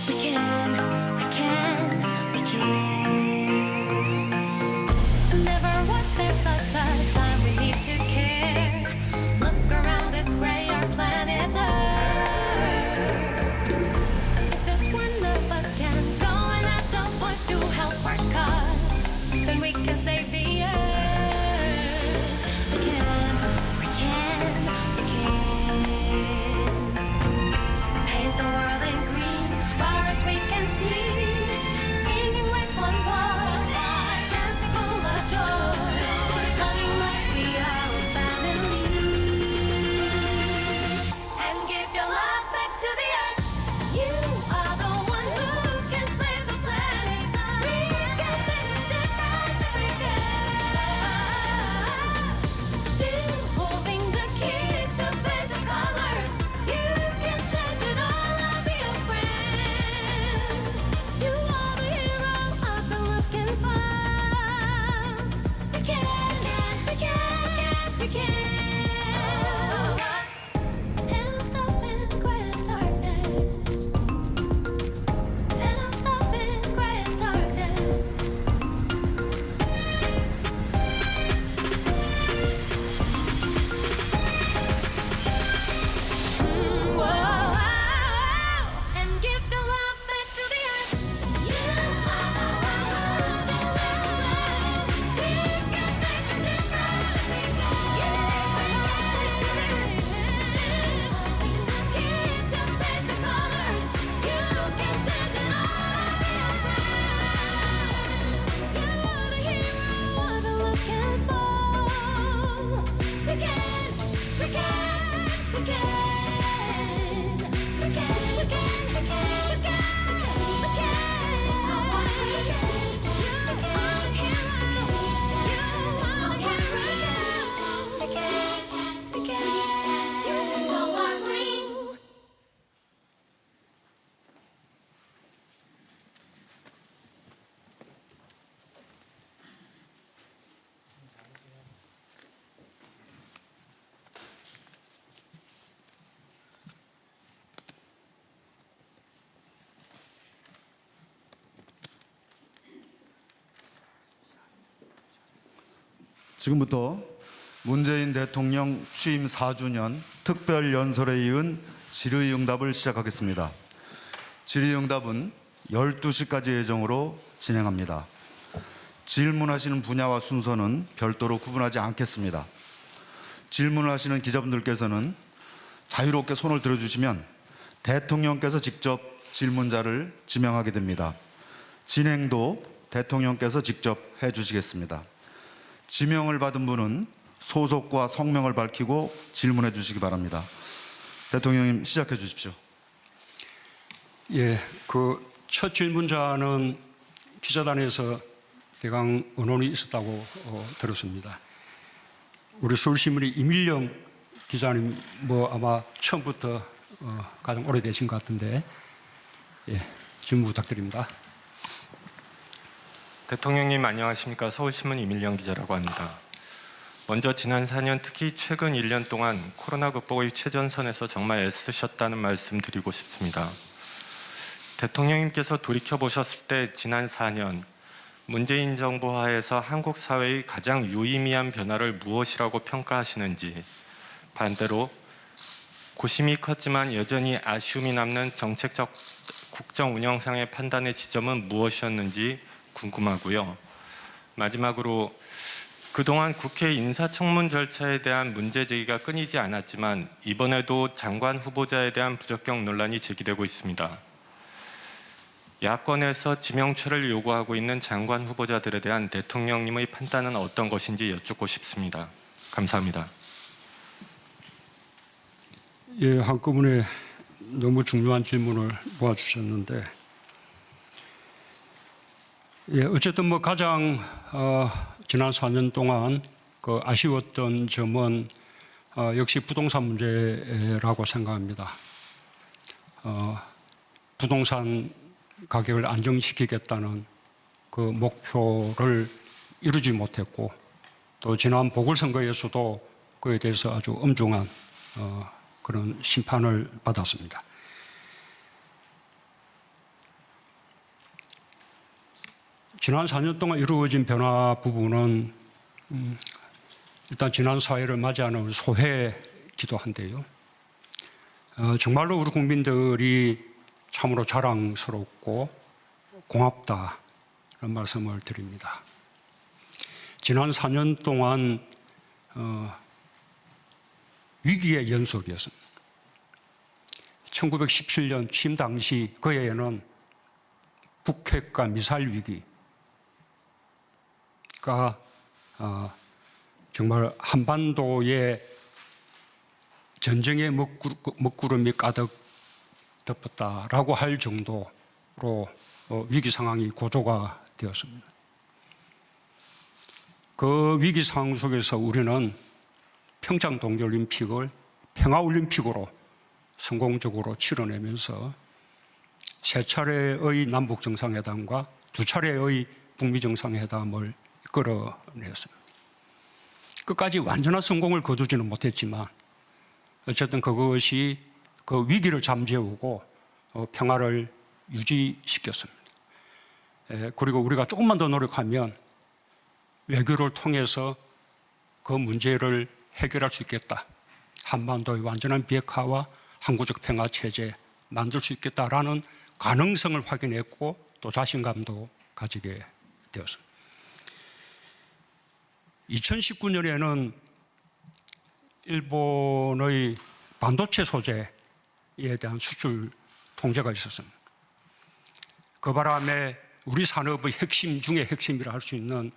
We can, we can, we can. Never was there such a time we need to care. Look around, it's gray, our planet's Earth. If it's one of us can go and add the voice to help our cause, then we can save the earth. We can, we can, we can. Paint the world in green, far as we can see. Singing with one voice, dancing full of joy, loving like we are a family. And give your love back to the earth. You are the one who can save the planet. We can make a difference if we can. Still holding the key to paint the colors. You can change it all, I'll be your friend. You are the hero I've been looking for. We can, we can, we can. And I'll stop in grand darkness. And I'll stop in grand darkness. Whoa, and give your love back to the earth. You are the one who can save the planet. We can make a difference if we can. Kids and paint the colors. You can change it all, be your friend. You are the hero I've been looking for. We can, we can, we can. We can, we can, we can, we can, we can. You are the hero. You are the hero. We can, we can. You are green. 지금부터 문재인 대통령 취임 4주년 특별 연설에 이은 질의응답을 시작하겠습니다. 질의응답은 12시까지 예정으로 진행합니다. 질문하시는 분야와 순서는 별도로 구분하지 않겠습니다. 질문을 하시는 기자분들께서는 자유롭게 손을 들어주시면 대통령께서 직접 질문자를 지명하게 됩니다. 진행도 대통령께서 직접 해주시겠습니다. 지명을 받은 분은 소속과 성명을 밝히고 질문해 주시기 바랍니다. 대통령님 시작해 주십시오. 예, 그 첫 질문자는 기자단에서 대강 언론이 있었다고 들었습니다. 우리 서울신문의 이밀령 기자님 뭐 아마 처음부터 가장 오래되신 것 같은데 예, 질문 부탁드립니다. 대통령님 안녕하십니까? 서울신문 이밀령 기자라고 합니다. 먼저 지난 4년 특히 최근 1년 동안 코로나 극복의 최전선에서 정말 애쓰셨다는 말씀 드리고 싶습니다. 대통령님께서 돌이켜보셨을 때 지난 4년 문재인 정부 하에서 한국 사회의 가장 유의미한 변화를 무엇이라고 평가하시는지, 반대로 고심이 컸지만 여전히 아쉬움이 남는 정책적 국정 운영상의 판단의 지점은 무엇이었는지 궁금하고요. 마지막으로 그동안 국회 인사청문 절차에 대한 문제 제기가 끊이지 않았지만 이번에도 장관 후보자에 대한 부적격 논란이 제기되고 있습니다. 야권에서 지명처를 요구하고 있는 장관 후보자들에 대한 대통령님의 판단은 어떤 것인지 여쭙고 싶습니다. 감사합니다. 예, 한꺼번에 너무 중요한 질문을 모아주셨는데, 예, 어쨌든 뭐 가장 지난 4년 동안 그 아쉬웠던 점은 역시 부동산 문제라고 생각합니다. 부동산 가격을 안정시키겠다는 그 목표를 이루지 못했고, 또 지난 보궐선거에서도 그에 대해서 아주 엄중한 그런 심판을 받았습니다. 지난 4년 동안 이루어진 변화 부분은 일단 지난 사회를 맞이하는 소회기도 한데요. 정말로 우리 국민들이 참으로 자랑스럽고 고맙다는 말씀을 드립니다. 지난 4년 동안 위기의 연속이었습니다. 1917년 취임 당시 그 해에는 북핵과 미사일 위기가 정말 한반도의 전쟁의 먹구름이 가득 덮었다라고 할 정도로 위기 상황이 고조가 되었습니다. 그 위기 상황 속에서 우리는 평창 동계올림픽을 평화올림픽으로 성공적으로 치러내면서 3차례의 남북정상회담과 2차례의 북미정상회담을 이끌어냈습니다. 끝까지 완전한 성공을 거두지는 못했지만 어쨌든 그것이 그 위기를 잠재우고 평화를 유지시켰습니다. 그리고 우리가 조금만 더 노력하면 외교를 통해서 그 문제를 해결할 수 있겠다. 한반도의 완전한 비핵화와 항구적 평화 체제 만들 수 있겠다라는 가능성을 확인했고 또 자신감도 가지게 되었습니다. 2019년에는 일본의 반도체 소재에 대한 수출 통제가 있었습니다. 그 바람에 우리 산업의 핵심 중에 핵심이라 할 수 있는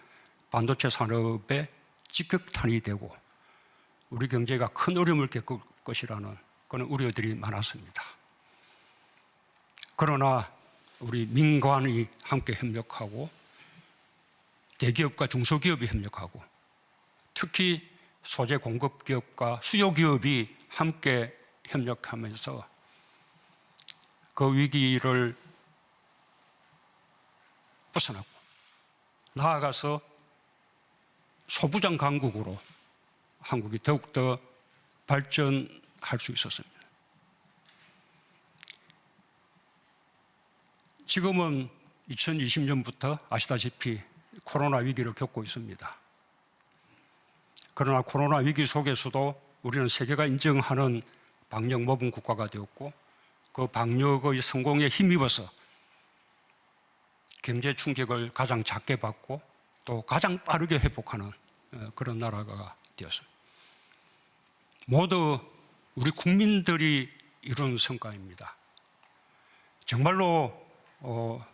반도체 산업에 직격탄이 되고 우리 경제가 큰 어려움을 겪을 것이라는 그런 우려들이 많았습니다. 그러나 우리 민관이 함께 협력하고 대기업과 중소기업이 협력하고 특히 소재 공급 기업과 수요 기업이 함께 협력하면서 그 위기를 벗어나고 나아가서 소부장 강국으로 한국이 더욱더 발전할 수 있었습니다. 지금은 2020년부터 아시다시피 코로나 위기를 겪고 있습니다. 그러나 코로나 위기 속에서도 우리는 세계가 인정하는 방역 모범 국가가 되었고 그 방역의 성공에 힘입어서 경제 충격을 가장 작게 받고 또 가장 빠르게 회복하는 그런 나라가 되었습니다. 모두 우리 국민들이 이룬 성과입니다. 정말로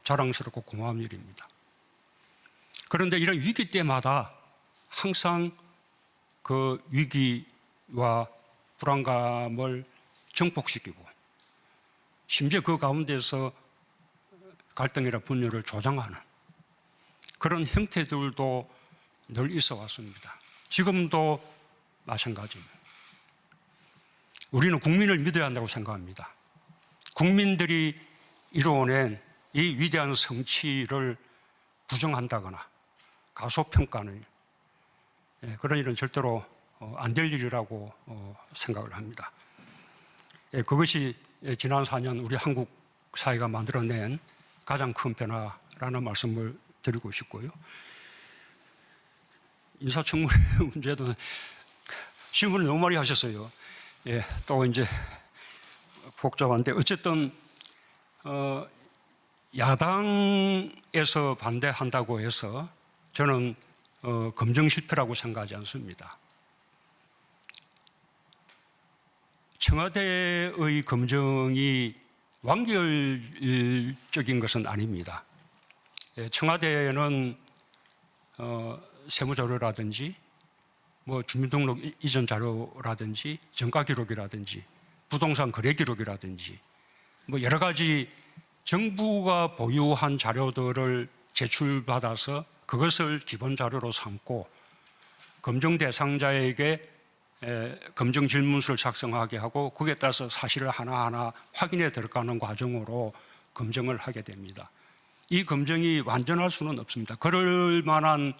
자랑스럽고 고마운 일입니다. 그런데 이런 위기 때마다 항상 그 위기와 불안감을 정복시키고 심지어 그 가운데서 갈등이나 분열을 조장하는 그런 형태들도 늘 있어 왔습니다. 지금도 마찬가지입니다. 우리는 국민을 믿어야 한다고 생각합니다. 국민들이 이루어낸 이 위대한 성취를 부정한다거나 가소평가는 그런 일은 절대로 안 될 일이라고 생각을 합니다. 그것이 지난 4년 우리 한국 사회가 만들어낸 가장 큰 변화라는 말씀을 드리고 싶고요. 인사청문회 문제도 신문을 너무 많이 하셨어요. 또 이제 복잡한데 어쨌든 야당에서 반대한다고 해서 저는 검증 실패라고 생각하지 않습니다. 청와대의 검증이 완결적인 것은 아닙니다. 청와대는 세무자료라든지 뭐 주민등록 이전 자료라든지 정가 기록이라든지 부동산 거래 기록이라든지 뭐 여러 가지 정부가 보유한 자료들을 제출받아서 그것을 기본 자료로 삼고 검증 대상자에게 검증 질문서를 작성하게 하고 거기에 따라서 사실을 하나하나 확인해 들어가는 과정으로 검증을 하게 됩니다. 이 검증이 완전할 수는 없습니다. 그럴 만한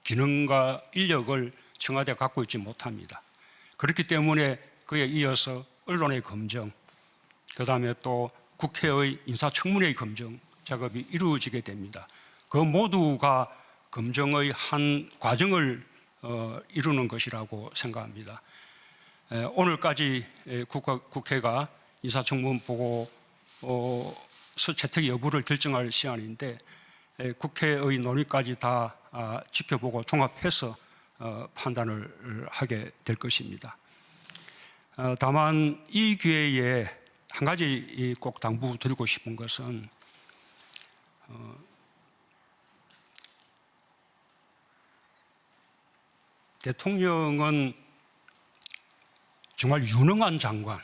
기능과 인력을 청와대가 갖고 있지 못합니다. 그렇기 때문에 그에 이어서 언론의 검증, 그 다음에 또 국회의 인사청문회의 검증 작업이 이루어지게 됩니다. 그 모두가 검증의 한 과정을 이루는 것이라고 생각합니다. 오늘까지 국회가 인사청문 보고 채택 여부를 결정할 시간인데 국회의 논의까지 다 지켜보고 종합해서 판단을 하게 될 것입니다. 다만 이 기회에 한 가지 꼭 당부드리고 싶은 것은 대통령은 정말 유능한 장관,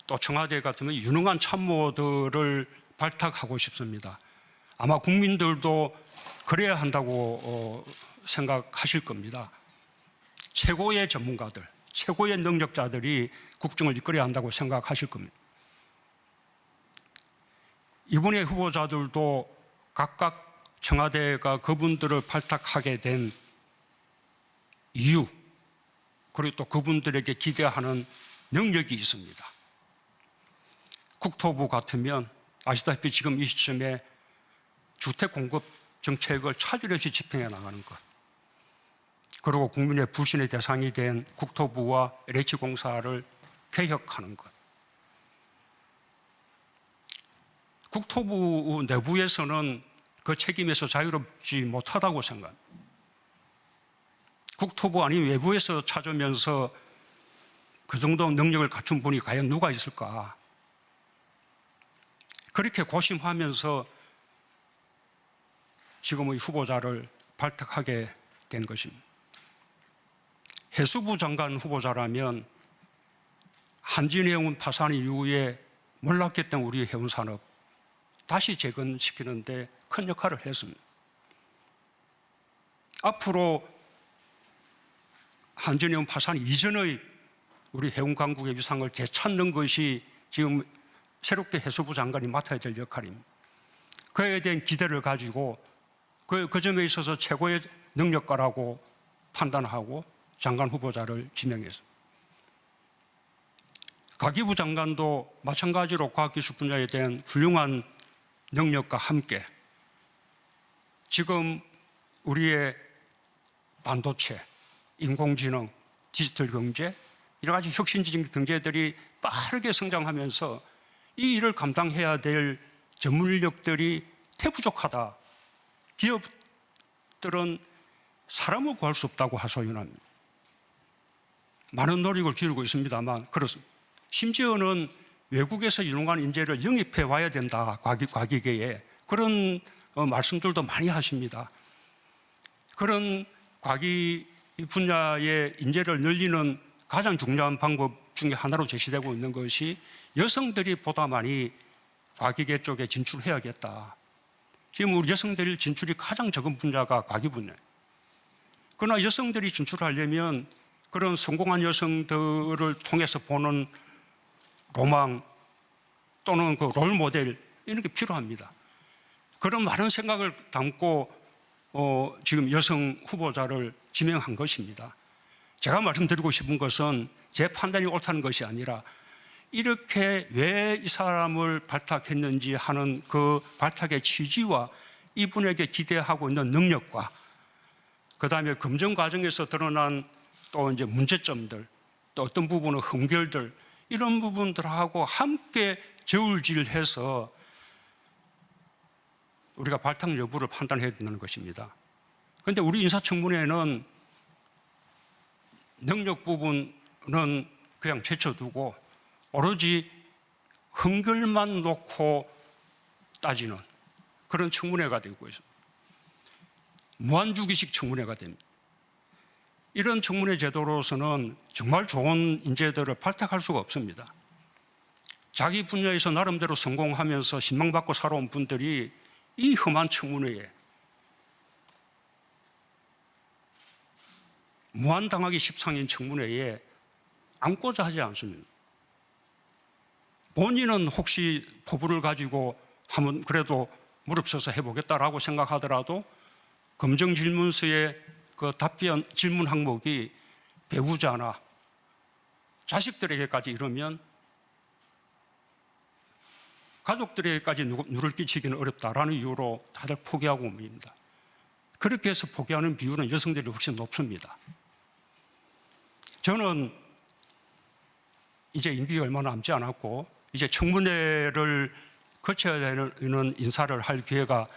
또 청와대 같으면 유능한 참모들을 발탁하고 싶습니다. 아마 국민들도 그래야 한다고 생각하실 겁니다. 최고의 전문가들, 최고의 능력자들이 국정을 이끌어야 한다고 생각하실 겁니다. 이번에 후보자들도 각각 청와대가 그분들을 발탁하게 된 이유, 그리고 또 그분들에게 기대하는 능력이 있습니다. 국토부 같으면 아시다시피 지금 이 시점에 주택 공급 정책을 차질없이 집행해 나가는 것, 그리고 국민의 불신의 대상이 된 국토부와 LH공사를 개혁하는 것. 국토부 내부에서는 그 책임에서 자유롭지 못하다고 생각합니다. 국토부 아닌 외부에서 찾으면서 그 정도 능력을 갖춘 분이 과연 누가 있을까? 그렇게 고심하면서 지금의 후보자를 발탁하게 된 것입니다. 해수부 장관 후보자라면 한진해운 파산 이후에 몰락했던 우리 해운산업 다시 재건시키는데 큰 역할을 했습니다. 앞으로 한진해운 파산 이전의 우리 해운 강국의 유상을 되찾는 것이 지금 새롭게 해수부 장관이 맡아야 될 역할입니다. 그에 대한 기대를 가지고 그 점에 있어서 최고의 능력가라고 판단하고 장관 후보자를 지명했습니다. 가기부 장관도 마찬가지로 과학기술 분야에 대한 훌륭한 능력과 함께 지금 우리의 반도체, 인공지능, 디지털 경제, 여러 가지 혁신적인 경제들이 빠르게 성장하면서 이 일을 감당해야 될 전문 인력들이 태부족하다. 기업들은 사람을 구할 수 없다고 하소연합니다. 많은 노력을 기울이고 있습니다만 그렇습니다. 심지어는 외국에서 유능한 인재를 영입해 와야 된다. 과기계에 그런 말씀들도 많이 하십니다. 그런 과기 분야의 인재를 늘리는 가장 중요한 방법 중에 하나로 제시되고 있는 것이 여성들이 보다 많이 과기계 쪽에 진출해야겠다. 지금 우리 여성들 진출이 가장 적은 분야가 과기 분야예요. 그러나 여성들이 진출하려면 그런 성공한 여성들을 통해서 보는 로망 또는 그 롤 모델 이런 게 필요합니다. 그런 많은 생각을 담고 지금 여성 후보자를 지명한 것입니다. 제가 말씀드리고 싶은 것은 제 판단이 옳다는 것이 아니라 이렇게 왜 이 사람을 발탁했는지 하는 그 발탁의 취지와 이분에게 기대하고 있는 능력과 그다음에 검증 과정에서 드러난 또 이제 문제점들 또 어떤 부분은 흠결들 이런 부분들하고 함께 저울질해서 우리가 발탁 여부를 판단해야 된다는 것입니다. 그런데 우리 인사청문회는 능력 부분은 그냥 제쳐두고 오로지 흠결만 놓고 따지는 그런 청문회가 되고 있습니다. 무한주기식 청문회가 됩니다. 이런 청문회 제도로서는 정말 좋은 인재들을 발탁할 수가 없습니다. 자기 분야에서 나름대로 성공하면서 신망받고 살아온 분들이 이 험한 청문회에 무한당하기 십상인 청문회에 앉고자 하지 않습니다. 본인은 혹시 포부를 가지고 한번 그래도 무릎 서서 해보겠다라고 생각하더라도 검증 질문서의 그 답변 질문 항목이 배우자나 자식들에게까지 이러면 가족들에게까지 누를 끼치기는 어렵다라는 이유로 다들 포기하고 옵니다. 그렇게 해서 포기하는 비율은 여성들이 훨씬 높습니다. 저는 이제 임기가 얼마 남지 않았고 이제 청문회를 거쳐야 되는 인사를 할 기회가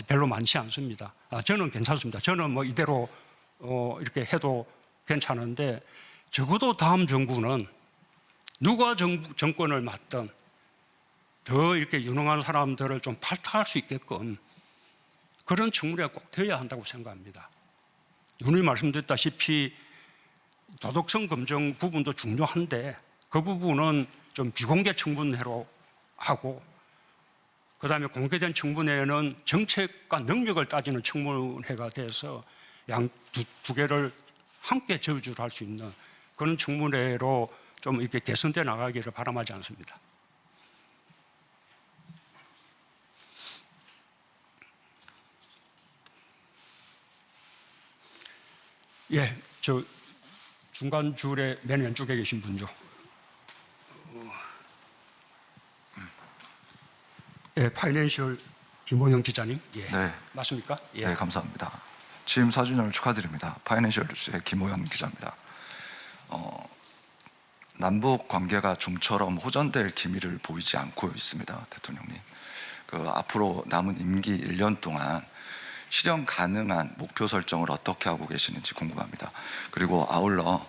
별로 많지 않습니다. 저는 괜찮습니다. 저는 뭐 이대로 이렇게 해도 괜찮은데 적어도 다음 정부는 누가 정권을 맡든 더 이렇게 유능한 사람들을 좀 발탁할 수 있게끔 그런 청문회가 꼭 되어야 한다고 생각합니다. 누누이 말씀드렸다시피 도덕성 검증 부분도 중요한데 그 부분은 좀 비공개 청문회로 하고 그다음에 공개된 청문회는 정책과 능력을 따지는 청문회가 돼서 양 두 개를 함께 저주할 수 있는 그런 청문회로 좀 이렇게 개선돼 나가기를 바람하지 않습니다. 예, 저 중간 줄에 맨 왼쪽에 계신 분죠. 예, 파이낸셜 김호영 기자님. 예. 네. 맞습니까? 예. 네, 감사합니다. 취임 4주년을 축하드립니다. 파이낸셜 뉴스의 김호연 기자입니다. 남북 관계가 좀처럼 호전될 기미를 보이지 않고 있습니다, 대통령님. 앞으로 남은 임기 1년 동안 실현 가능한 목표 설정을 어떻게 하고 계시는지 궁금합니다. 그리고 아울러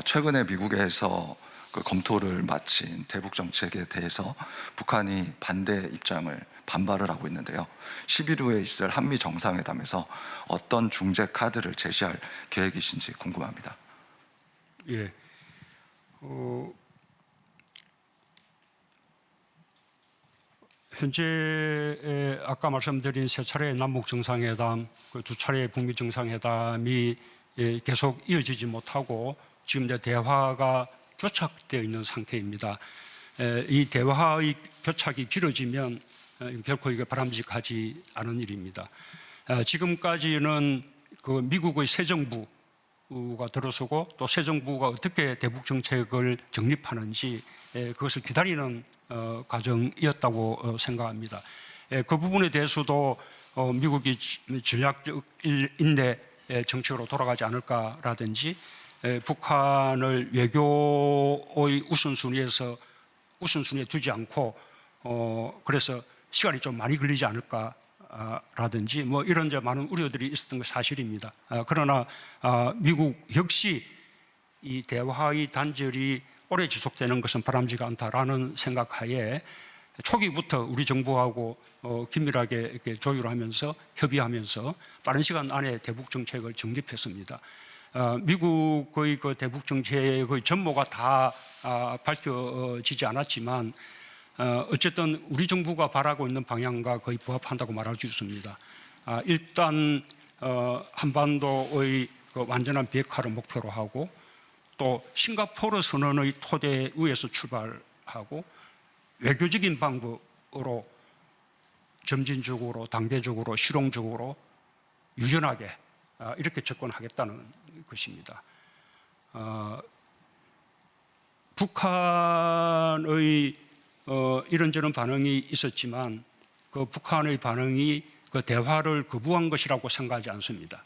최근에 미국에서 검토를 마친 대북 정책에 대해서 북한이 반대 입장을 반발을 하고 있는데요. 10일 후에 있을 한미 정상회담에서 어떤 중재 카드를 제시할 계획이신지 궁금합니다. 예. 현재 아까 말씀드린 세 차례의 남북 정상회담, 그 두 차례의 북미 정상회담이 계속 이어지지 못하고 지금 이제 대화가 교착되어 있는 상태입니다. 이 대화의 교착이 길어지면 결코 이게 바람직하지 않은 일입니다. 지금까지는 그 미국의 새 정부가 들어서고 또 새 정부가 어떻게 대북 정책을 정립하는지 그것을 기다리는 과정이었다고 생각합니다. 그 부분에 대해서도 미국이 전략적 인내 정책으로 돌아가지 않을까라든지 북한을 외교의 우선순위에 두지 않고 그래서 시간이 좀 많이 걸리지 않을까라든지 뭐 이런 많은 우려들이 있었던 것 사실입니다. 그러나 미국 역시 이 대화의 단절이 오래 지속되는 것은 바람직하지 않다라는 생각하에 초기부터 우리 정부하고 긴밀하게 이렇게 조율하면서 협의하면서 빠른 시간 안에 대북 정책을 정립했습니다. 미국의 그 대북 정책의 전모가 다 밝혀지지 않았지만 어쨌든 우리 정부가 바라고 있는 방향과 거의 부합한다고 말할 수 있습니다. 일단 한반도의 그 완전한 비핵화를 목표로 하고 또 싱가포르 선언의 토대 위에서 출발하고 외교적인 방법으로 점진적으로 단계적으로 실용적으로 유연하게 이렇게 접근하겠다는 것입니다. 북한의 이런저런 반응이 있었지만 그 북한의 반응이 그 대화를 거부한 것이라고 생각하지 않습니다.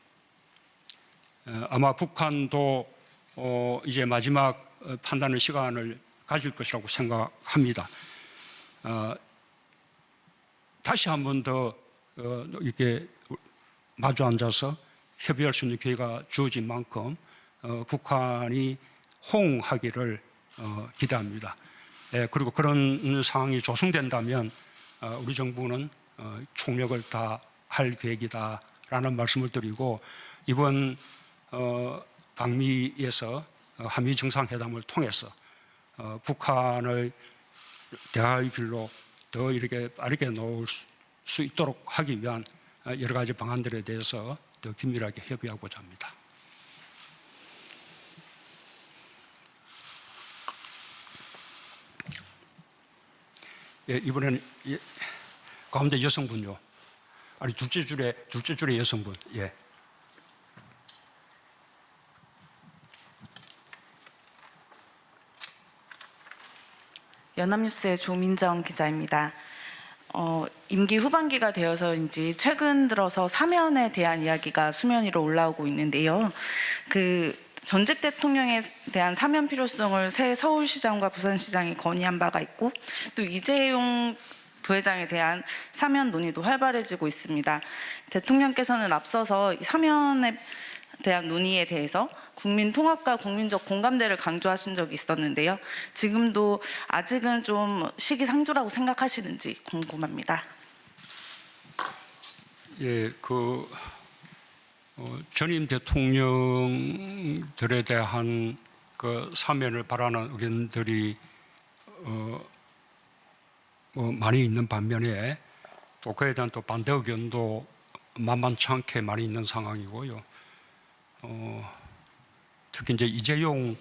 아마 북한도 이제 마지막 판단의 시간을 가질 것이라고 생각합니다. 다시 한 번 더 이렇게 마주 앉아서 협의할 수 있는 기회가 주어진 만큼 북한이 호응하기를 기대합니다. 그리고 그런 상황이 조성된다면 우리 정부는 총력을 다할 계획이다라는 말씀을 드리고 이번 방미에서 한미 정상회담을 통해서 북한의 대화의 길로 더 이렇게 빠르게 놓을 수 있도록 하기 위한 여러 가지 방안들에 대해서 더 긴밀하게 협의하고자 합니다. 예, 이번에는 가운데 여성분요. 아니 둘째 줄에 여성분. 예. 연합뉴스의 조민정 기자입니다. 임기 후반기가 되어서인지 최근 들어서 사면에 대한 이야기가 수면 위로 올라오고 있는데요. 그 전직 대통령에 대한 사면 필요성을 새 서울시장과 부산시장이 건의한 바가 있고 또 이재용 부회장에 대한 사면 논의도 활발해지고 있습니다. 대통령께서는 앞서서 이 사면에 대한 논의에 대해서 국민 통합과 국민적 공감대를 강조하신 적이 있었는데요. 지금도 아직은 좀 시기상조라고 생각하시는지 궁금합니다. 예, 전임 대통령들에 대한 그 사면을 바라는 의견들이 많이 있는 반면에 또 그에 대한 또 반대 의견도 만만치 않게 많이 있는 상황이고요. 특히 이제 이재용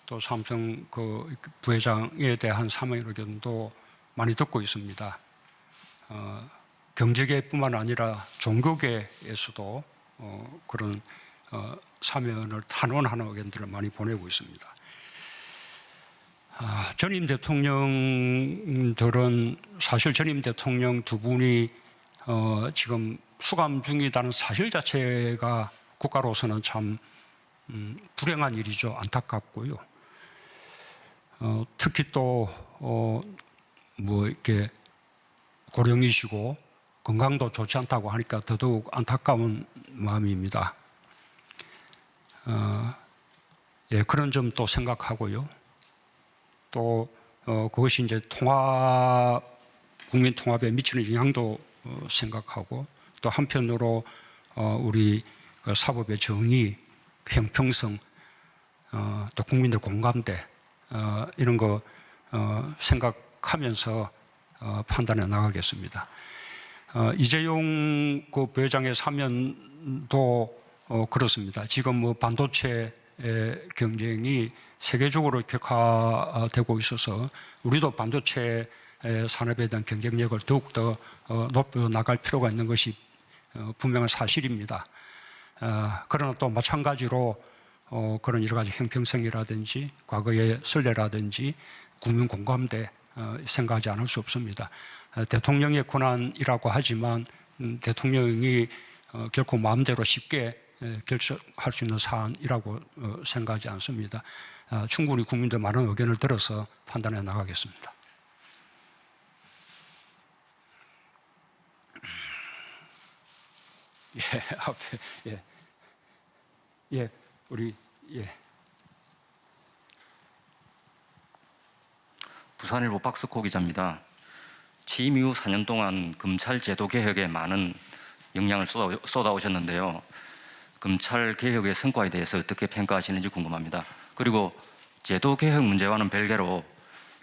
또 삼성 그 부회장에 대한 사면 의견도 많이 듣고 있습니다. 경제계뿐만 아니라 종교계에서도 그런 사면을 탄원하는 의견들을 많이 보내고 있습니다. 전임 대통령들은 사실 전임 대통령 두 분이 지금 수감 중이라는 사실 자체가 국가로서는 참 불행한 일이죠. 안타깝고요. 특히 또 이렇게 고령이시고 건강도 좋지 않다고 하니까 더더욱 안타까운 마음입니다. 예, 그런 점도 생각하고요. 또 그것이 이제 국민 통합에 미치는 영향도 생각하고 또 한편으로 우리 사법의 정의, 형평성, 또 국민들 공감대 이런 거 생각하면서 판단해 나가겠습니다. 이재용 그 부회장의 사면도 그렇습니다. 지금 반도체 경쟁이 세계적으로 격화되고 있어서 우리도 반도체 산업에 대한 경쟁력을 더욱더 높여 나갈 필요가 있는 것이 분명한 사실입니다. 그러나 또 마찬가지로 그런 여러 가지 형평성이라든지 과거의 선례라든지 국민 공감대 생각하지 않을 수 없습니다. 대통령의 권한이라고 하지만 대통령이 결코 마음대로 쉽게 결정할 수 있는 사안이라고 생각하지 않습니다. 충분히 국민들 많은 의견을 들어서 판단해 나가겠습니다. 예, 앞에 우리 부산일보 박스코 기자입니다. 취임 이후 4년 동안 검찰 제도 개혁에 많은 영향을 쏟아오셨는데요. 검찰 개혁의 성과에 대해서 어떻게 평가하시는지 궁금합니다. 그리고 제도 개혁 문제와는 별개로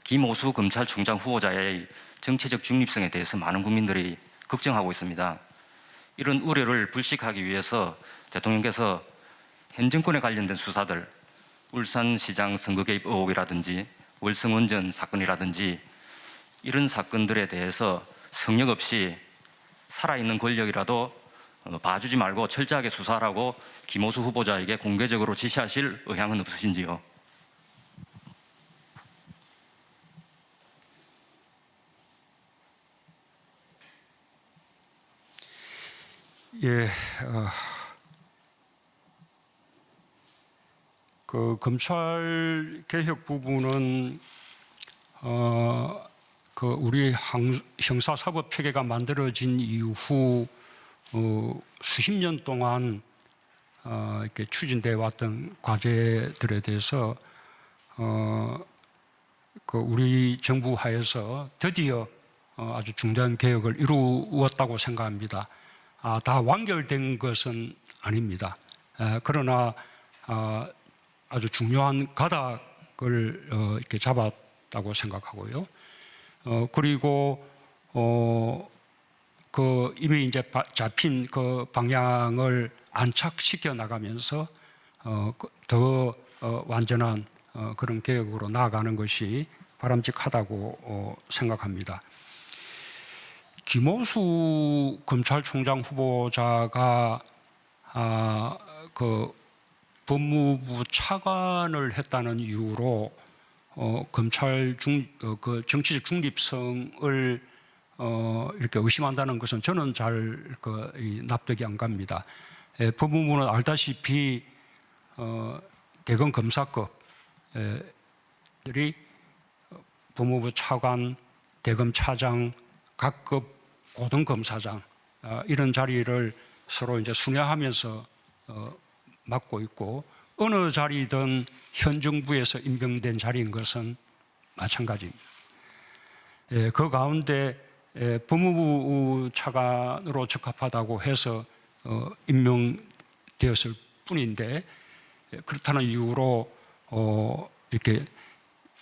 김오수 검찰총장 후보자의 정치적 중립성에 대해서 많은 국민들이 걱정하고 있습니다. 이런 우려를 불식하기 위해서 대통령께서 현 정권에 관련된 수사들, 울산시장 선거 개입 의혹이라든지 월성원전 사건이라든지 이런 사건들에 대해서 성역 없이 살아있는 권력이라도 봐주지 말고 철저하게 수사하라고 김오수 후보자에게 공개적으로 지시하실 의향은 없으신지요? 예, 그 검찰 개혁 부분은 그 우리 형사사법 체계가 만들어진 이후 수십 년 동안 이렇게 추진돼 왔던 과제들에 대해서 그 우리 정부 하에서 드디어 아주 중대한 개혁을 이루었다고 생각합니다. 다 완결된 것은 아닙니다. 그러나 아주 중요한 가닥을 이렇게 잡았다고 생각하고요. 그리고 그 이미 이제 잡힌 그 방향을 안착시켜 나가면서 더 완전한 그런 개혁으로 나아가는 것이 바람직하다고 생각합니다. 김오수 검찰총장 후보자가 그 법무부 차관을 했다는 이유로 검찰 그 정치적 중립성을 이렇게 의심한다는 것은 저는 잘 납득이 안 갑니다. 법무부는 알다시피 대검 검사급들이 법무부 차관, 대검 차장, 각급 고등검사장 이런 자리를 서로 이제 순회하면서 맡고 있고 어느 자리든 현 정부에서 임명된 자리인 것은 마찬가지입니다. 그 가운데 법무부 차관으로 적합하다고 해서 임명되었을 뿐인데 그렇다는 이유로 이렇게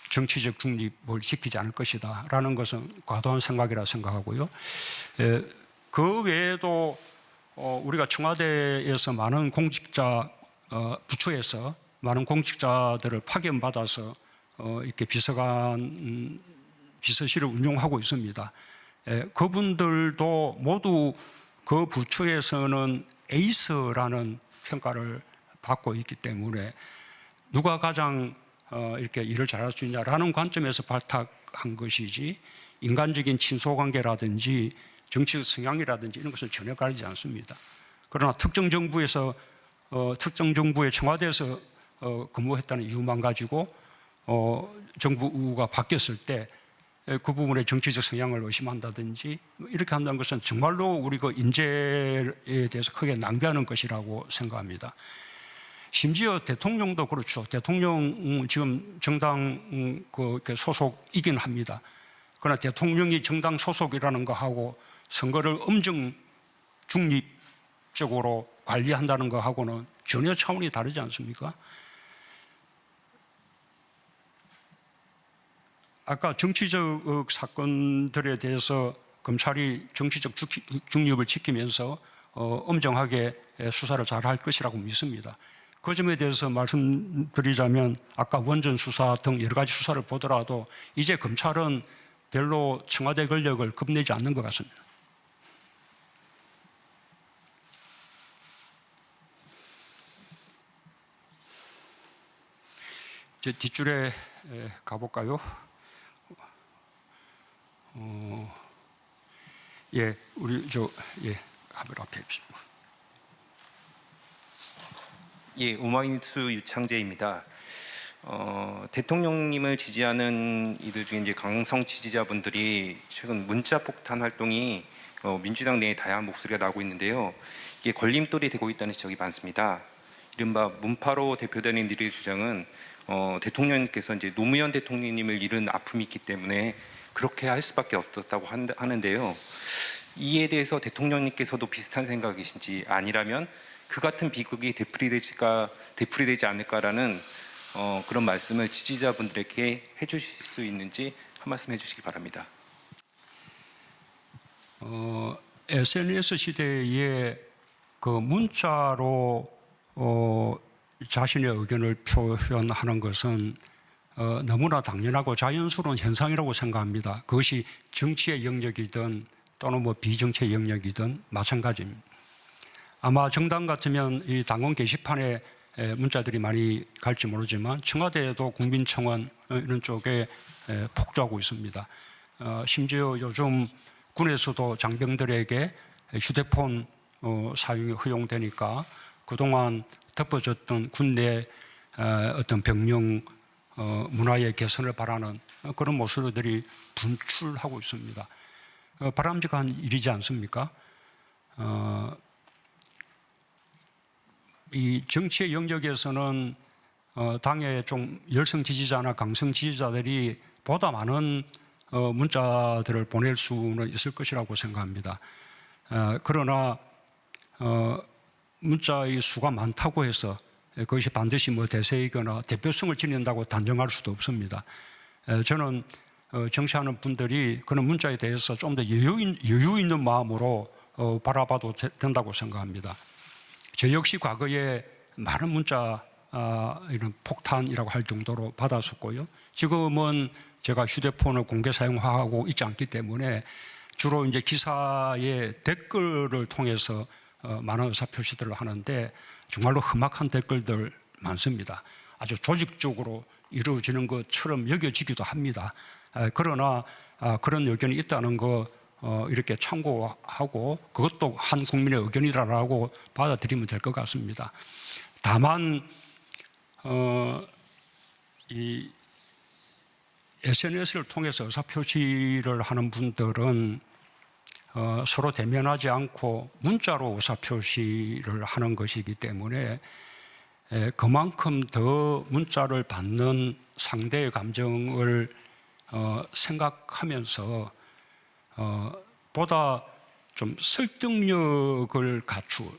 정치적 중립을 지키지 않을 것이다 라는 것은 과도한 생각이라 생각하고요. 그 외에도 우리가 청와대에서 많은 공직자 부처에서 많은 공직자들을 파견받아서 이렇게 비서실을 운영하고 있습니다. 그분들도 모두 그 부처에서는 에이스라는 평가를 받고 있기 때문에 누가 가장 이렇게 일을 잘할 수 있냐라는 관점에서 발탁한 것이지 인간적인 친소관계라든지 정치적 성향이라든지 이런 것을 전혀 가리지 않습니다. 그러나 특정 정부에서 특정 정부의 청와대에서 근무했다는 이유만 가지고 정부가 바뀌었을 때 그 부분의 정치적 성향을 의심한다든지 이렇게 한다는 것은 정말로 우리 그 인재에 대해서 크게 낭비하는 것이라고 생각합니다. 심지어 대통령도 그렇죠. 대통령 지금 정당 소속이긴 합니다. 그러나 대통령이 정당 소속이라는 거하고 선거를 엄정 중립적으로 관리한다는 거하고는 전혀 차원이 다르지 않습니까? 아까 정치적 사건들에 대해서 검찰이 정치적 중립을 지키면서 엄정하게 수사를 잘할 것이라고 믿습니다. 그 점에 대해서 말씀드리자면 아까 원전 수사 등 여러 가지 수사를 보더라도 이제 검찰은 별로 청와대 권력을 겁내지 않는 것 같습니다. 이제 뒷줄에 가볼까요? 예, 우리 카메라 앞에 있습니다. 예, 오마이뉴스 유창재입니다. 대통령님을 지지하는 이들 중에 이제 강성 지지자분들이 최근 문자 폭탄 활동이 민주당 내에 다양한 목소리가 나오고 있는데요. 이게 걸림돌이 되고 있다는 지적이 많습니다. 이른바 문파로 대표되는 이들의 주장은 대통령님께서 이제 노무현 대통령님을 잃은 아픔이 있기 때문에 그렇게 할 수밖에 없었다고 하는데요. 이에 대해서 대통령님께서도 비슷한 생각이신지 아니라면 그 같은 비극이 되풀이되지 않을까라는 그런 말씀을 지지자분들에게 해주실 수 있는지 한 말씀 해주시기 바랍니다. SNS 시대에 그 문자로 자신의 의견을 표현하는 것은 너무나 당연하고 자연스러운 현상이라고 생각합니다. 그것이 정치의 영역이든 또는 뭐 비정치의 영역이든 마찬가지입니다. 아마 정당 같으면 이 당원 게시판에 문자들이 많이 갈지 모르지만 청와대에도 국민청원 이런 쪽에 폭주하고 있습니다. 심지어 요즘 군에서도 장병들에게 휴대폰 사용이 허용되니까 그동안 덮어졌던 군내 어떤 병영 문화의 개선을 바라는 그런 모습들이 분출하고 있습니다. 바람직한 일이지 않습니까? 이 정치의 영역에서는 당의 좀 열성 지지자나 강성 지지자들이 보다 많은 문자들을 보낼 수는 있을 것이라고 생각합니다. 그러나 문자의 수가 많다고 해서 그것이 반드시 뭐 대세이거나 대표성을 지닌다고 단정할 수도 없습니다. 저는 정치하는 분들이 그런 문자에 대해서 좀 더 여유 있는 마음으로 바라봐도 된다고 생각합니다. 저 역시 과거에 많은 문자 이런 폭탄이라고 할 정도로 받았었고요. 지금은 제가 휴대폰을 공개 사용하고 있지 않기 때문에 주로 이제 기사의 댓글을 통해서 많은 의사표시들을 하는데 정말로 험악한 댓글들 많습니다. 아주 조직적으로 이루어지는 것처럼 여겨지기도 합니다. 그러나 그런 의견이 있다는 거 이렇게 참고하고 그것도 한 국민의 의견이라고 받아들이면 될 것 같습니다. 다만 이 SNS를 통해서 의사표시를 하는 분들은 서로 대면하지 않고 문자로 의사표시를 하는 것이기 때문에 그만큼 더 문자를 받는 상대의 감정을 생각하면서 보다 좀 설득력을 갖출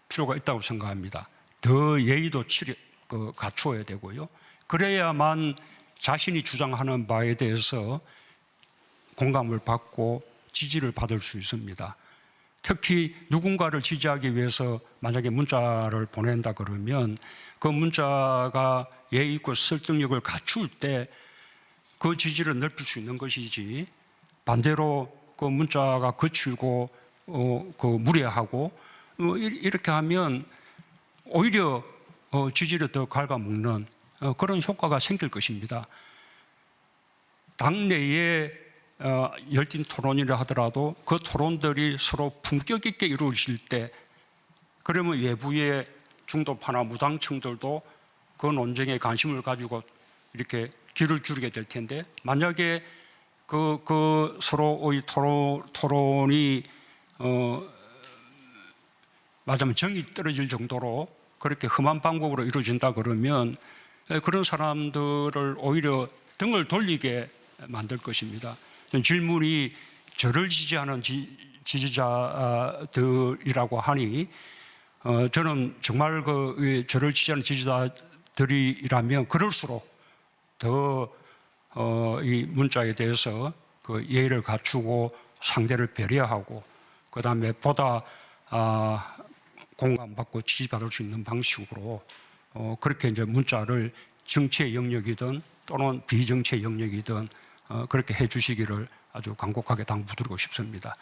필요가 있다고 생각합니다. 더 예의도 갖추어야 되고요. 그래야만 자신이 주장하는 바에 대해서 공감을 받고 지지를 받을 수 있습니다. 특히 누군가를 지지하기 위해서 만약에 문자를 보낸다 그러면 그 문자가 예의 있고 설득력을 갖출 때 그 지지를 넓힐 수 있는 것이지 반대로 그 문자가 거칠고 그 무례하고 이렇게 하면 오히려 지지를 더 갉아먹는 그런 효과가 생길 것입니다. 당내에 열띤 토론이라 하더라도 그 토론들이 서로 품격 있게 이루어질 때 그러면 외부의 중도파나 무당층들도 그 논쟁에 관심을 가지고 이렇게 귀를 기울이게 될 텐데 만약에 그 서로의 토론이 말하자면 정이 떨어질 정도로 그렇게 험한 방법으로 이루어진다 그러면 그런 사람들을 오히려 등을 돌리게 만들 것입니다. 질문이 저를 지지하는 지지자들이라고 하니 저는 정말 저를 지지하는 지지자들이라면 그럴수록 더 이 문자에 대해서 그 예의를 갖추고 상대를 배려하고 그 다음에 보다 공감받고 지지받을 수 있는 방식으로 그렇게 이제 문자를 정치의 영역이든 또는 비정치의 영역이든 그렇게 해주시기를 아주 간곡하게 당부드리고 싶습니다.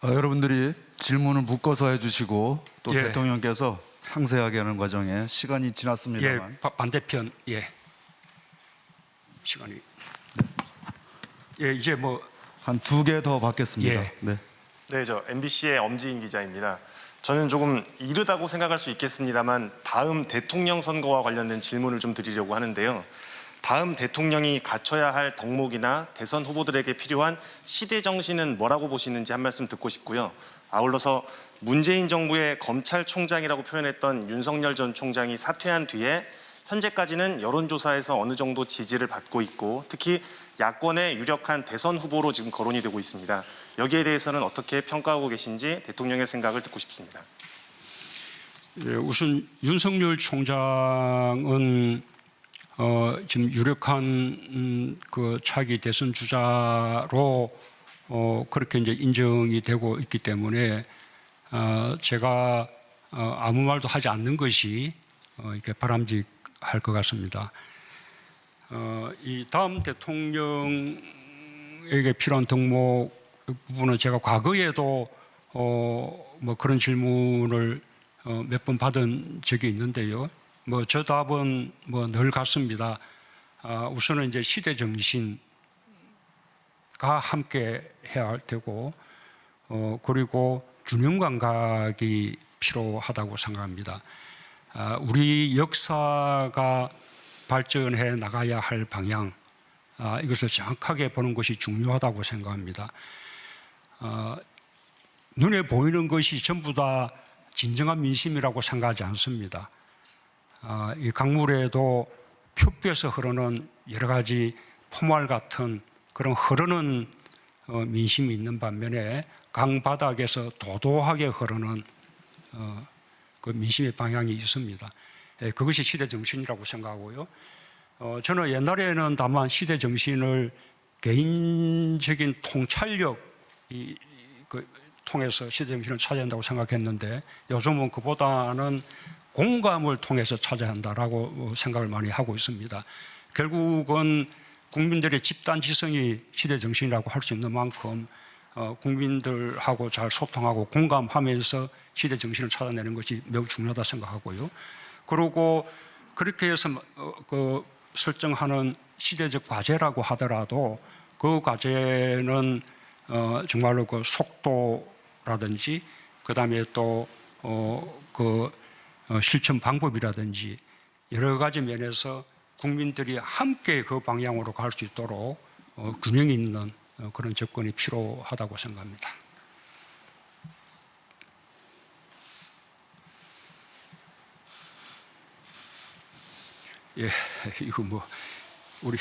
여러분들이 질문을 묶어서 해주시고 또 예. 대통령께서 상세하게 하는 과정에 시간이 지났습니다만 반대편 시간이 이제 뭐 한 2개 더 받겠습니다. 예. 네. 네, 저 MBC의 엄지인 기자입니다. 저는 조금 이르다고 생각할 수 있겠습니다만 다음 대통령 선거와 관련된 질문을 좀 드리려고 하는데요. 다음 대통령이 갖춰야 할 덕목이나 대선 후보들에게 필요한 시대 정신은 뭐라고 보시는지 한 말씀 듣고 싶고요. 아울러서 문재인 정부의 검찰총장이라고 표현했던 윤석열 전 총장이 사퇴한 뒤에 현재까지는 여론조사에서 어느 정도 지지를 받고 있고 특히 야권의 유력한 대선 후보로 지금 거론이 되고 있습니다. 여기에 대해서는 어떻게 평가하고 계신지 대통령의 생각을 듣고 싶습니다. 우선 윤석열 총장은 지금 유력한 그 차기 대선 주자로 그렇게 이제 인정이 되고 있기 때문에 제가 아무 말도 하지 않는 것이 이렇게 바람직할 것 같습니다. 이 다음 대통령에게 필요한 덕목 부분은 제가 과거에도 뭐 그런 질문을 몇 번 받은 적이 있는데요. 뭐 저 답은 뭐 늘 같습니다. 우선은 이제 시대 정신과 함께 해야 할 테고, 그리고 균형 감각이 필요하다고 생각합니다. 우리 역사가 발전해 나가야 할 방향, 이것을 정확하게 보는 것이 중요하다고 생각합니다. 눈에 보이는 것이 전부 다 진정한 민심이라고 생각하지 않습니다. 이 강물에도 표피에서 흐르는 여러 가지 포말 같은 그런 흐르는 민심이 있는 반면에 강바닥에서 도도하게 흐르는 그 민심의 방향이 있습니다. 그것이 시대 정신이라고 생각하고요. 저는 옛날에는 다만 시대 정신을 개인적인 통찰력 통해서 시대 정신을 찾아야 한다고 생각했는데 요즘은 그보다는 공감을 통해서 찾아야 한다라고 생각을 많이 하고 있습니다. 결국은 국민들의 집단 지성이 시대 정신이라고 할 수 있는 만큼 국민들하고 잘 소통하고 공감하면서 시대 정신을 찾아내는 것이 매우 중요하다 생각하고요. 그리고 그렇게 해서 그 설정하는 시대적 과제라고 하더라도 그 과제는 정말로 그 속도라든지 그다음에 또 그 실천 방법이라든지 여러 가지 면에서 국민들이 함께 그 방향으로 갈 수 있도록 균형 있는 그런 접근이 필요하다고 생각합니다. 예, 이거 뭐 우리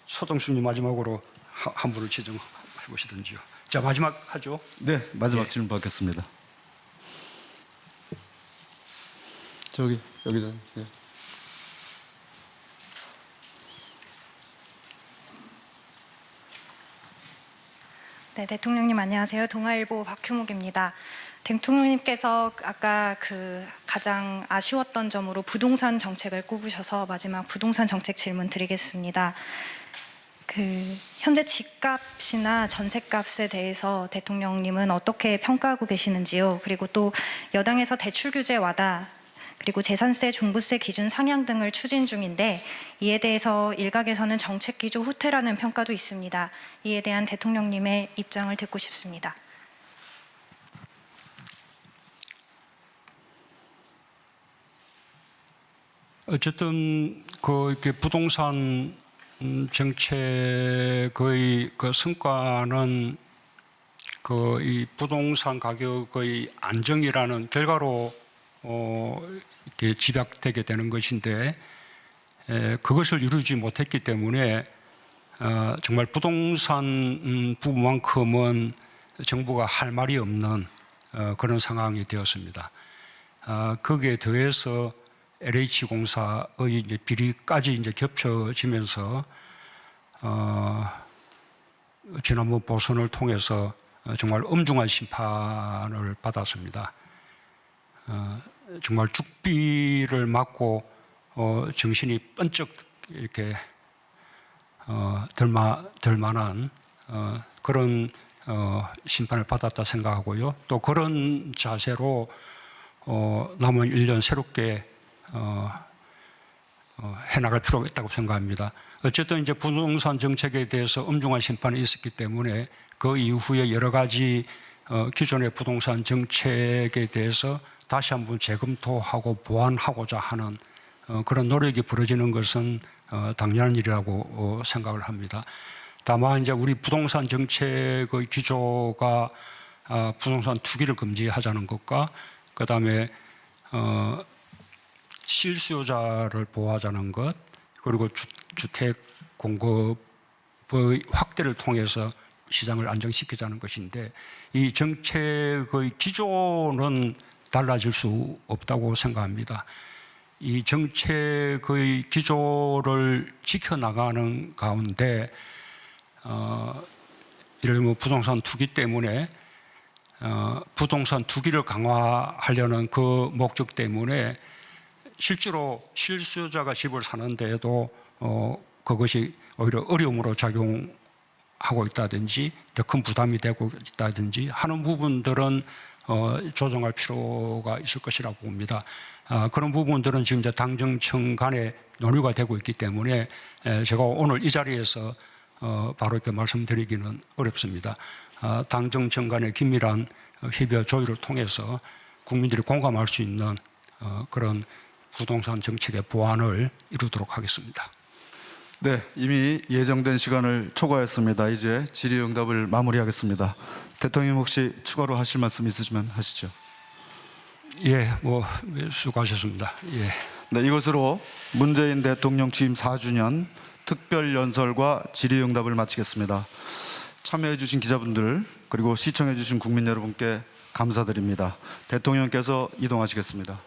소동수님 마지막으로 한 분을 지정해 보시든지요. 자, 마지막 하죠. 네, 마지막 예. 질문 받겠습니다. 여기서. 예. 네, 대통령님 안녕하세요. 동아일보 박효묵입니다. 대통령님께서 아까 가장 아쉬웠던 점으로 부동산 정책을 꼽으셔서 마지막 부동산 정책 질문 드리겠습니다. 현재 집값이나 전셋값에 대해서 대통령님은 어떻게 평가하고 계시는지요? 그리고 또 여당에서 대출 규제 완화 그리고 재산세, 종부세 기준 상향 등을 추진 중인데 이에 대해서 일각에서는 정책 기조 후퇴라는 평가도 있습니다. 이에 대한 대통령님의 입장을 듣고 싶습니다. 어쨌든 이렇게 부동산 정책의 그 성과는 이 부동산 가격의 안정이라는 결과로 이렇게 집약되게 되는 것인데 그것을 이루지 못했기 때문에 정말 부동산 부분만큼은 정부가 할 말이 없는 그런 상황이 되었습니다. 거기에 더해서 LH공사의 이제 비리까지 이제 겹쳐지면서 지난번 보선을 통해서 정말 엄중한 심판을 받았습니다. 정말 죽비를 맞고 정신이 번쩍 이렇게 들 만한 그런 심판을 받았다 생각하고요. 또 그런 자세로 남은 1년 새롭게 해나갈 필요가 있다고 생각합니다. 어쨌든 이제 부동산 정책에 대해서 엄중한 심판이 있었기 때문에 그 이후에 여러 가지 기존의 부동산 정책에 대해서 다시 한번 재검토하고 보완하고자 하는 그런 노력이 벌어지는 것은 당연한 일이라고 생각을 합니다. 다만 이제 우리 부동산 정책의 기조가 부동산 투기를 금지하자는 것과 그다음에 실수요자를 보호하자는 것 그리고 주택 공급의 확대를 통해서 시장을 안정시키자는 것인데 이 정책의 기조는 달라질 수 없다고 생각합니다. 이 정책의 기조를 지켜나가는 가운데 예를 들면 부동산 투기 때문에 부동산 투기를 강화하려는 그 목적 때문에 실제로 실수요자가 집을 사는데도 그것이 오히려 어려움으로 작용하고 있다든지 더 큰 부담이 되고 있다든지 하는 부분들은 조정할 필요가 있을 것이라고 봅니다. 그런 부분들은 지금 이제 당정청 간에 논의가 되고 있기 때문에 제가 오늘 이 자리에서 바로 이렇게 말씀드리기는 어렵습니다. 당정청 간의 긴밀한 협의 조율을 통해서 국민들이 공감할 수 있는 그런 부동산 정책의 보완을 이루도록 하겠습니다. 네, 이미 예정된 시간을 초과했습니다. 이제 질의응답을 마무리하겠습니다. 대통령 혹시 추가로 하실 말씀 있으시면 하시죠. 예, 수고하셨습니다. 예. 네, 이것으로 문재인 대통령 취임 4주년 특별연설과 질의응답을 마치겠습니다. 참여해주신 기자분들 그리고 시청해주신 국민 여러분께 감사드립니다. 대통령께서 이동하시겠습니다.